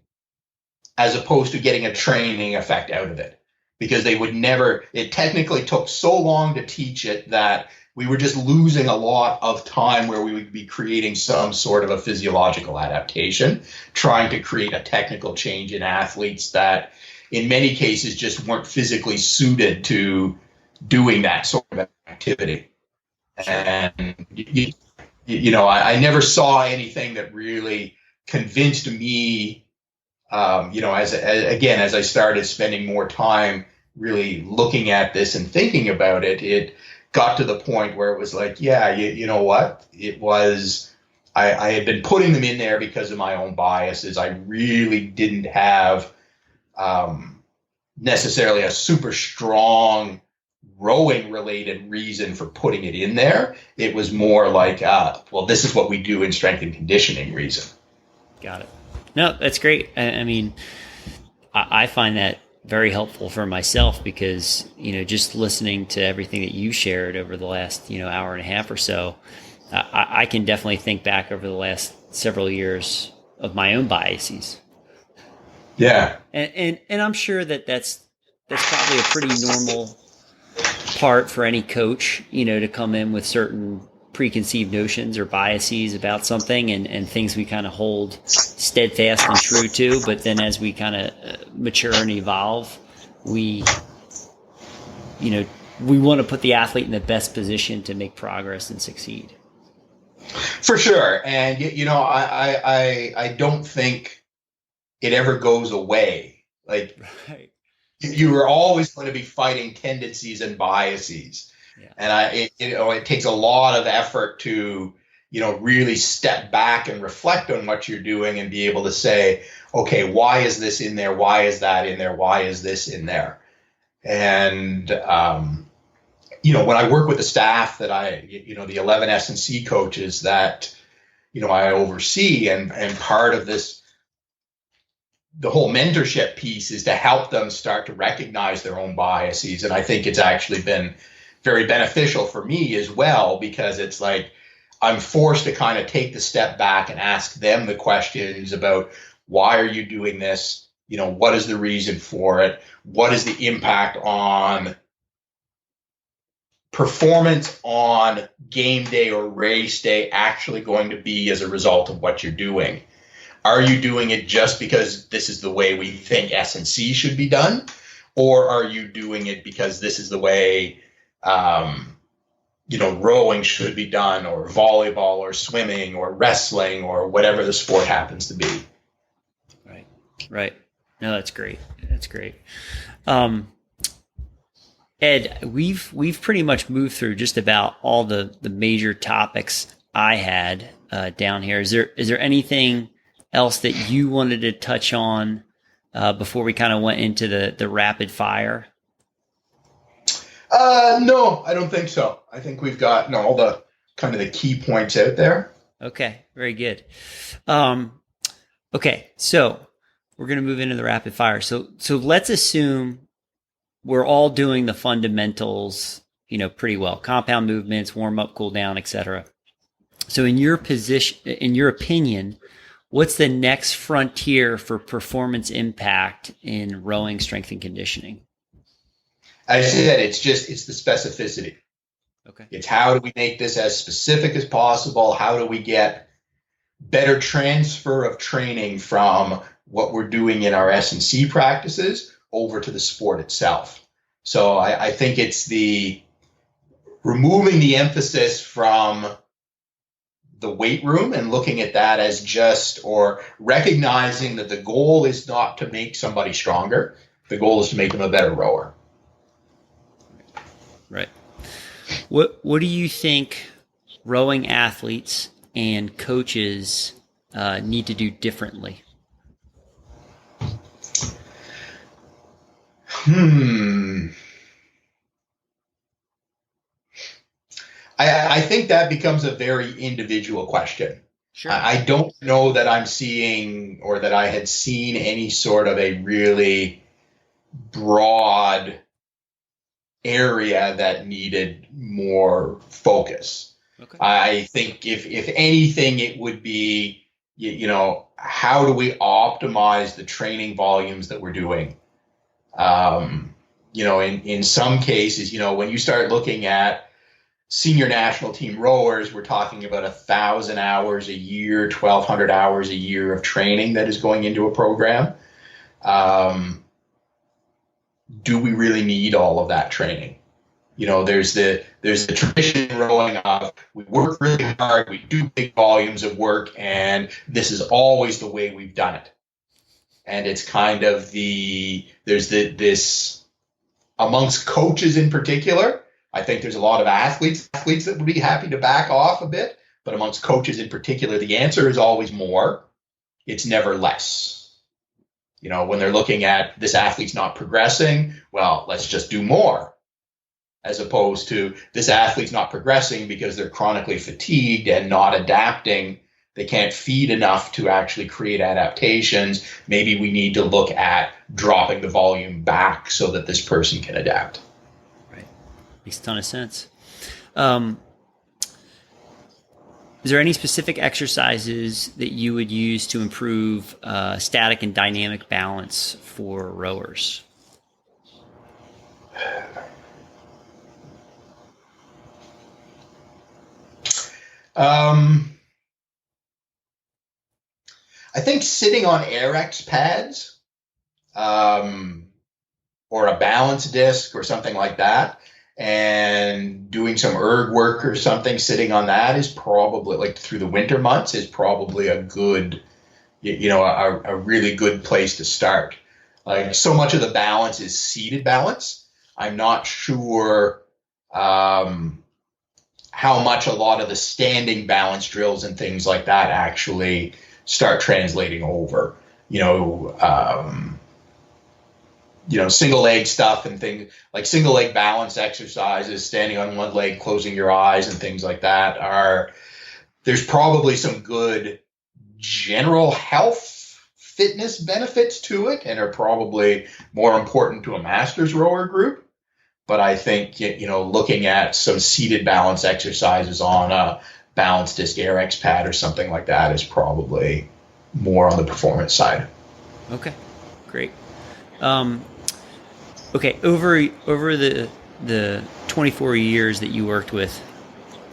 Speaker 2: as opposed to getting a training effect out of it, because it technically took so long to teach it that we were just losing a lot of time where we would be creating some sort of a physiological adaptation, trying to create a technical change in athletes that in many cases just weren't physically suited to doing that sort of activity.
Speaker 1: Sure.
Speaker 2: And, I never saw anything that really convinced me, as I started spending more time really looking at this and thinking about it, it got to the point where it was like, yeah, you know what? It was, I had been putting them in there because of my own biases. I really didn't have necessarily a super strong rowing related reason for putting it in there. It was more like, this is what we do in strength and conditioning reason.
Speaker 1: Got it. No, that's great. I mean, I find that very helpful for myself because, just listening to everything that you shared over the last, hour and a half or so, I can definitely think back over the last several years of my own biases.
Speaker 2: Yeah.
Speaker 1: And I'm sure that's probably a pretty normal part for any coach, to come in with certain preconceived notions or biases about something and things we kind of hold steadfast and true to. But then as we kind of mature and evolve, we want to put the athlete in the best position to make progress and succeed.
Speaker 2: For sure. And, I don't think it ever goes away. Like, right. You are always going to be fighting tendencies and biases. Yeah. And it takes a lot of effort to, really step back and reflect on what you're doing and be able to say, okay, why is this in there? Why is that in there? Why is this in there? And, when I work with the staff that the 11 S&C coaches that, I oversee, and part of this, the whole mentorship piece is to help them start to recognize their own biases. And I think it's actually been very beneficial for me as well, because it's like I'm forced to kind of take the step back and ask them the questions about, why are you doing this? What is the reason for it? What is the impact on performance on game day or race day actually going to be as a result of what you're doing? Are you doing it just because this is the way we think S&C should be done? Or are you doing it because this is the way, rowing should be done, or volleyball or swimming or wrestling or whatever the sport happens to be?
Speaker 1: Right. No, that's great. Ed, we've pretty much moved through just about all the major topics I had down here. Is there anything else that you wanted to touch on before we kind of went into the rapid fire?
Speaker 2: No, I don't think so. I think we've got all the kind of the key points out there.
Speaker 1: Okay, very good. Okay, so we're going to move into the rapid fire. So let's assume we're all doing the fundamentals, pretty well. Compound movements, warm up, cool down, etc. So in your opinion, what's the next frontier for performance impact in rowing, strength, and conditioning?
Speaker 2: I said it's the specificity.
Speaker 1: Okay.
Speaker 2: It's how do we make this as specific as possible? How do we get better transfer of training from what we're doing in our S&C practices over to the sport itself? So I think it's the removing the emphasis from the weight room and looking at that as or recognizing that the goal is not to make somebody stronger. The goal is to make them a better rower.
Speaker 1: Right. What do you think rowing athletes and coaches need to do differently?
Speaker 2: I think that becomes a very individual question.
Speaker 1: Sure.
Speaker 2: I don't know that I'm seeing or that I had seen any sort of a really broad area that needed more focus.
Speaker 1: Okay.
Speaker 2: I think if anything, it would be, how do we optimize the training volumes that we're doing? In some cases, when you start looking at senior national team rowers, we're talking about 1,000 hours a year, 1,200 hours a year of training that is going into a program. Do we really need all of that training? There's the tradition in rowing of we work really hard, we do big volumes of work, and this is always the way we've done it. And it's kind of this amongst coaches in particular. I think there's a lot of athletes that would be happy to back off a bit, but amongst coaches in particular, the answer is always more. It's never less. When they're looking at this athlete's not progressing, well, let's just do more. As opposed to this athlete's not progressing because they're chronically fatigued and not adapting. They can't feed enough to actually create adaptations. Maybe we need to look at dropping the volume back so that this person can adapt.
Speaker 1: Right. Makes a ton of sense. Is there any specific exercises that you would use to improve static and dynamic balance for rowers?
Speaker 2: I think sitting on Airex pads or a balance disc or something like that and doing some erg work or something, sitting on that is probably, like through the winter months, is probably a good, a really good place to start. Like so much of the balance is seated balance. I'm not sure how much a lot of the standing balance drills and things like that actually start translating over. Single leg stuff and things like single leg balance exercises, standing on one leg, closing your eyes and things like that there's probably some good general health fitness benefits to it and are probably more important to a master's rower group. But I think, looking at some seated balance exercises on a balance disc Airex pad or something like that is probably more on the performance side.
Speaker 1: Okay, great. Okay, over the 24 years that you worked with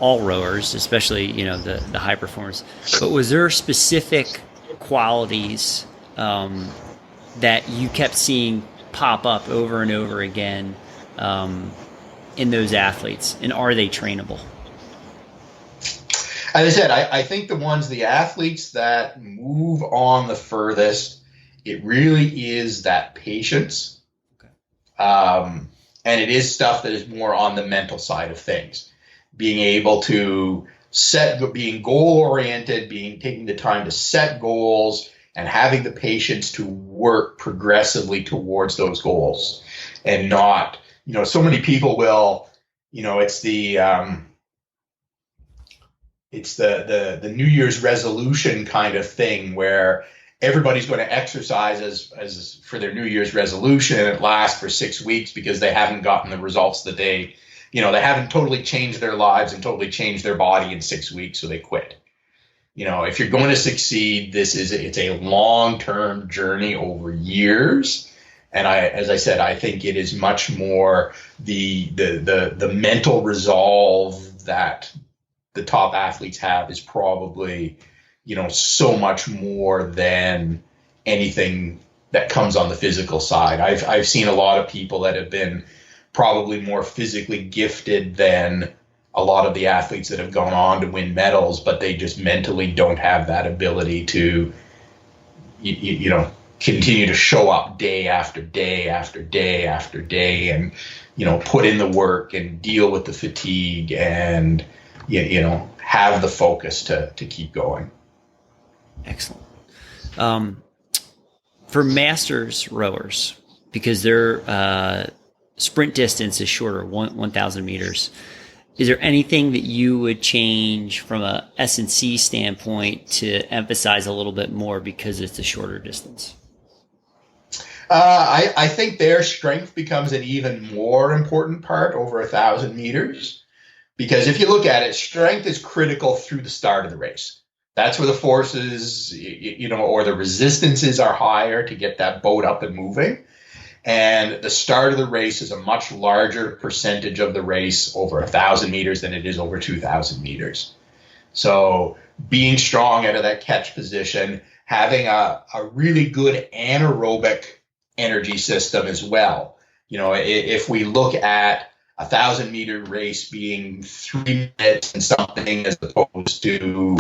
Speaker 1: all rowers, especially the high performers, but was there specific qualities that you kept seeing pop up over and over again in those athletes, and are they trainable?
Speaker 2: As I said, I think the athletes that move on the furthest, it really is that patience. And it is stuff that is more on the mental side of things. Being able to being goal oriented, taking the time to set goals and having the patience to work progressively towards those goals and not, so many people will, it's the New Year's resolution kind of thing where everybody's going to exercise as for their New Year's resolution, and it lasts for 6 weeks because they haven't gotten the results that they haven't totally changed their lives and totally changed their body in 6 weeks, so they quit. If you're going to succeed, it's a long-term journey over years. And as I said, I think it is much more the mental resolve that the top athletes have is probably, so much more than anything that comes on the physical side. I've seen a lot of people that have been probably more physically gifted than a lot of the athletes that have gone on to win medals, but they just mentally don't have that ability to, continue to show up day after day after day after day and, put in the work and deal with the fatigue and, have the focus to keep going.
Speaker 1: Excellent. For masters rowers, because their sprint distance is shorter, 1,000 meters, is there anything that you would change from a S&C standpoint to emphasize a little bit more because it's a shorter distance?
Speaker 2: I think their strength becomes an even more important part over 1,000 meters. Because if you look at it, strength is critical through the start of the race. That's where the forces, or the resistances are higher to get that boat up and moving. And the start of the race is a much larger percentage of the race over 1,000 meters than it is over 2,000 meters. So being strong out of that catch position, having a really good anaerobic energy system as well. If we look at 1,000-meter race being 3 minutes and something as opposed to,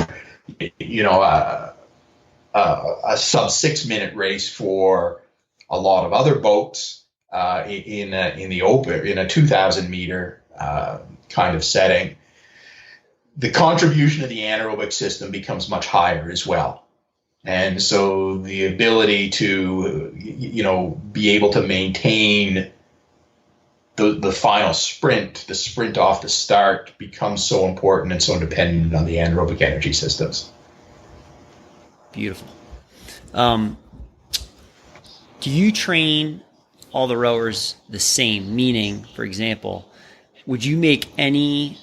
Speaker 2: a sub 6 minute race for a lot of other boats in the open, in a 2,000 meter kind of setting, the contribution of the anaerobic system becomes much higher as well. And so the ability to, be able to maintain the final sprint, the sprint off the start, becomes so important and so dependent on the anaerobic energy systems.
Speaker 1: Beautiful. Do you train all the rowers the same? Meaning, for example, would you make any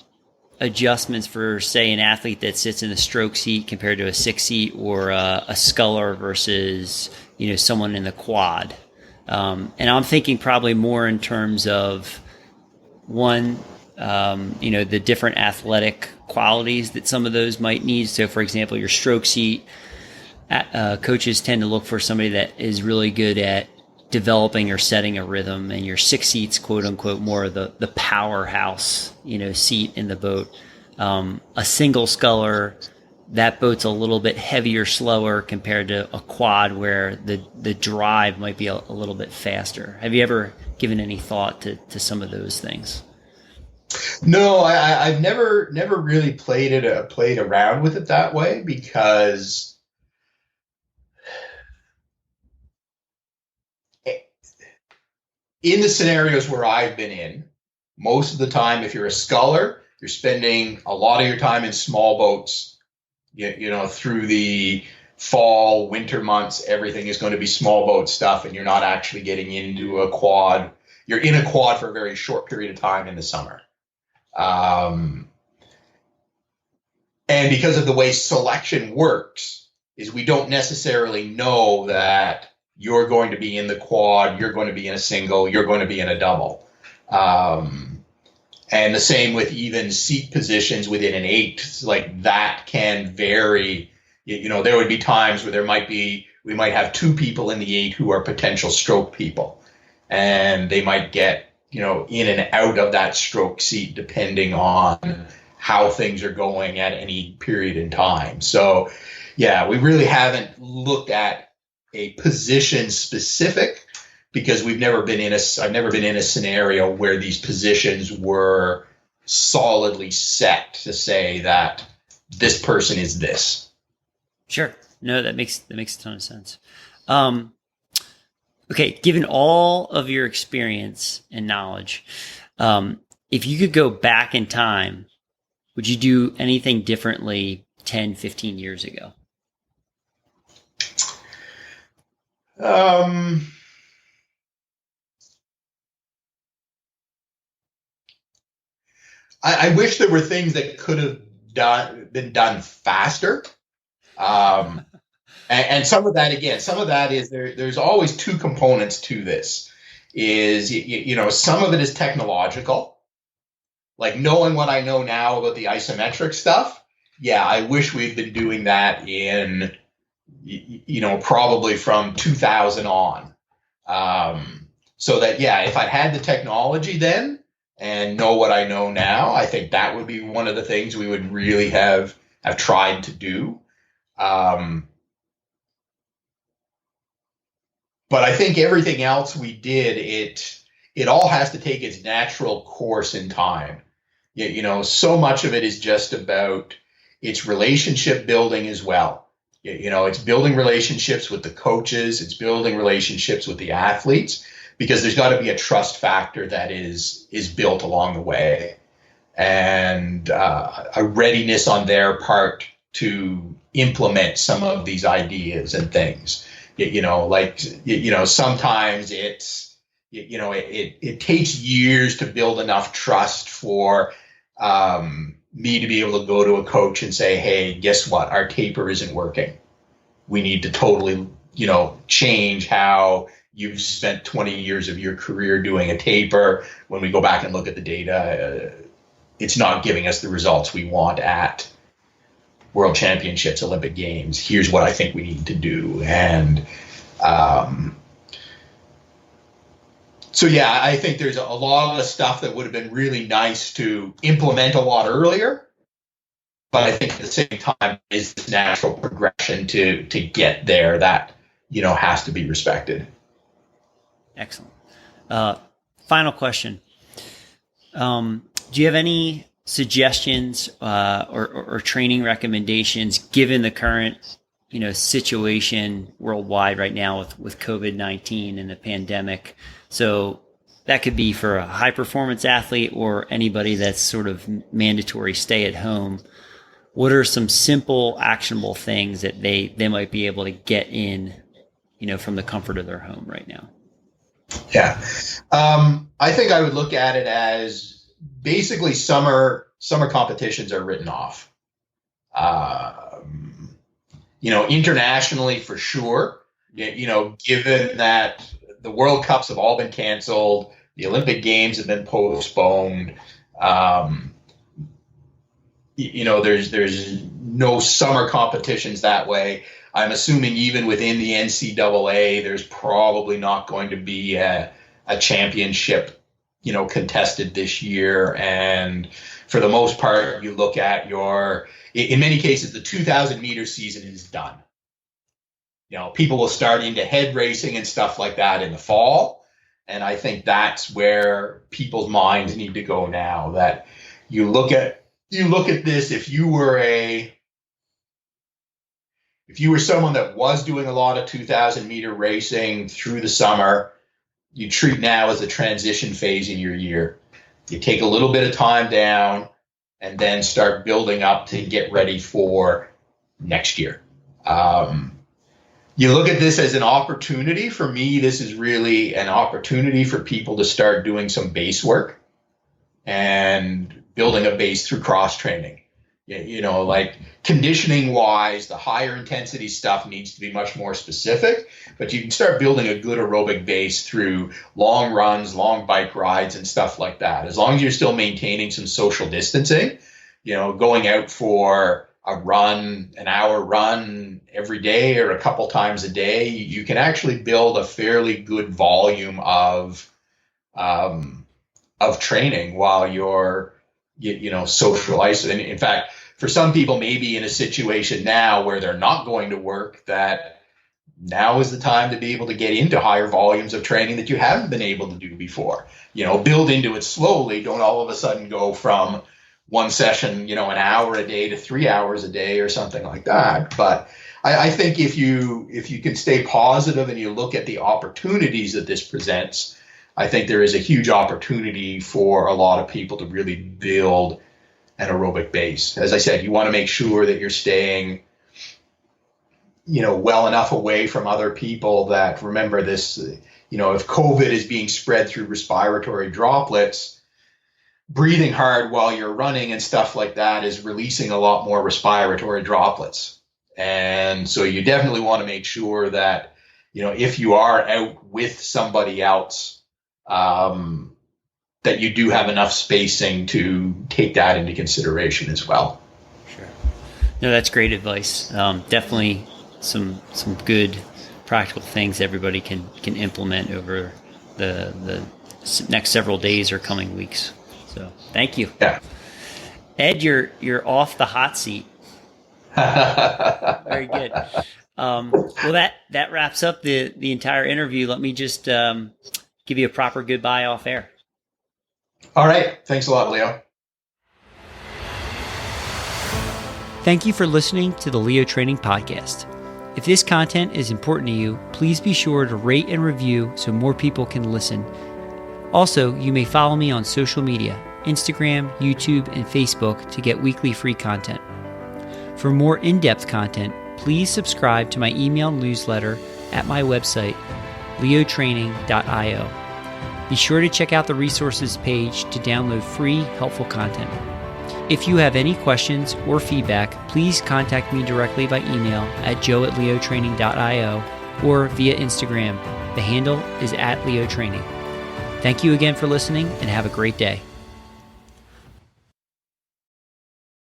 Speaker 1: adjustments for, say, an athlete that sits in the stroke seat compared to a 6 seat, or a sculler versus, someone in the quad? And I'm thinking probably more in terms of one, the different athletic qualities that some of those might need. So, for example, your stroke seat, coaches tend to look for somebody that is really good at developing or setting a rhythm, and your 6 seats, quote unquote, more of the powerhouse, seat in the boat. A single sculler, that boat's a little bit heavier, slower compared to a quad where the drive might be a little bit faster. Have you ever given any thought to some of those things?
Speaker 2: No, I've never really played around with it that way, because in the scenarios where I've been in, most of the time, if you're a sculler, you're spending a lot of your time in small boats. Through the fall, winter months, everything is going to be small boat stuff, and you're not actually getting into a quad. You're in a quad for a very short period of time in the summer. And because of the way selection works, is we don't necessarily know that you're going to be in the quad, you're going to be in a single, you're going to be in a double. And the same with even seat positions within an 8, like that can vary. There would be times where we might have 2 people in the 8 who are potential stroke people, and they might get, in and out of that stroke seat depending on how things are going at any period in time. So yeah, we really haven't looked at a position specific, because I've never been in a scenario where these positions were solidly set to say that this person is this.
Speaker 1: Sure. No, that makes a ton of sense. Okay. Given all of your experience and knowledge, if you could go back in time, would you do anything differently 10, 15 years ago?
Speaker 2: I wish there were things that could have been done faster. And some of that is there's always 2 components to this. Is, some of it is technological, like knowing what I know now about the isometric stuff. Yeah, I wish we'd been doing that in, probably from 2000 on. So that, yeah, if I had the technology then and know what I know now, I think that would be one of the things we would really have tried to do. But I think everything else we did, it all has to take its natural course in time. So much of it is just about its relationship building as well. It's building relationships with the coaches, it's building relationships with the athletes, because there's got to be a trust factor that is built along the way, and a readiness on their part to implement some of these ideas and things. Sometimes it's, it takes years to build enough trust for me to be able to go to a coach and say, hey, guess what? Our taper isn't working. We need to totally, change how you've spent 20 years of your career doing a taper. When we go back and look at the data, it's not giving us the results we want at World Championships, Olympic Games. Here's what I think we need to do. And so, yeah, I think there's a lot of stuff that would have been really nice to implement a lot earlier. But I think at the same time is this natural progression to get there that, has to be respected.
Speaker 1: Excellent. Final question. Do you have any suggestions or training recommendations given the current, situation worldwide right now with COVID-19 and the pandemic? So that could be for a high performance athlete or anybody that's sort of mandatory stay at home. What are some simple, actionable things that they might be able to get in, from the comfort of their home right now?
Speaker 2: Yeah. I think I would look at it as basically summer competitions are written off. Internationally for sure, given that the World Cups have all been canceled, the Olympic Games have been postponed, there's no summer competitions that way. I'm assuming even within the NCAA, there's probably not going to be a championship, contested this year. And for the most part, you look at in many cases, the 2,000 meter season is done. People will start into head racing and stuff like that in the fall. And I think that's where people's minds need to go now, that you look at this, if you were someone that was doing a lot of 2,000 meter racing through the summer, you treat now as a transition phase in your year. You take a little bit of time down and then start building up to get ready for next year. You look at this as an opportunity. For me, this is really an opportunity for people to start doing some base work and building a base through cross training. Like conditioning wise, the higher intensity stuff needs to be much more specific, but you can start building a good aerobic base through long runs, long bike rides and stuff like that. As long as you're still maintaining some social distancing, going out for a run, an hour run every day or a couple times a day, you can actually build a fairly good volume of training while you're social isolation. In fact, for some people, maybe in a situation now where they're not going to work, that now is the time to be able to get into higher volumes of training that you haven't been able to do before. Build into it slowly. Don't all of a sudden go from one session, an hour a day to 3 hours a day or something like that. But I think if you can stay positive and you look at the opportunities that this presents, I think there is a huge opportunity for a lot of people to really build an aerobic base. As I said, you want to make sure that you're staying, well enough away from other people that, remember this, if COVID is being spread through respiratory droplets, breathing hard while you're running and stuff like that is releasing a lot more respiratory droplets. And so you definitely want to make sure that, if you are out with somebody else, that you do have enough spacing to take that into consideration as well.
Speaker 1: Sure. No, that's great advice. Definitely some good practical things everybody can implement over the next several days or coming weeks. So thank you.
Speaker 2: Yeah.
Speaker 1: Ed, you're off the hot seat. Very good. Well, that wraps up the entire interview. Let me just give you a proper goodbye off air.
Speaker 2: All right. Thanks a lot, Leo.
Speaker 1: Thank you for listening to the Leo Training Podcast. If this content is important to you, please be sure to rate and review so more people can listen. Also, you may follow me on social media, Instagram, YouTube, and Facebook to get weekly free content. For more in-depth content, please subscribe to my email newsletter at my website, leotraining.io. Be sure to check out the resources page to download free, helpful content. If you have any questions or feedback, please contact me directly by email at joe@leotraining.io or via Instagram. The handle is @leotraining. Thank you again for listening and have a great day.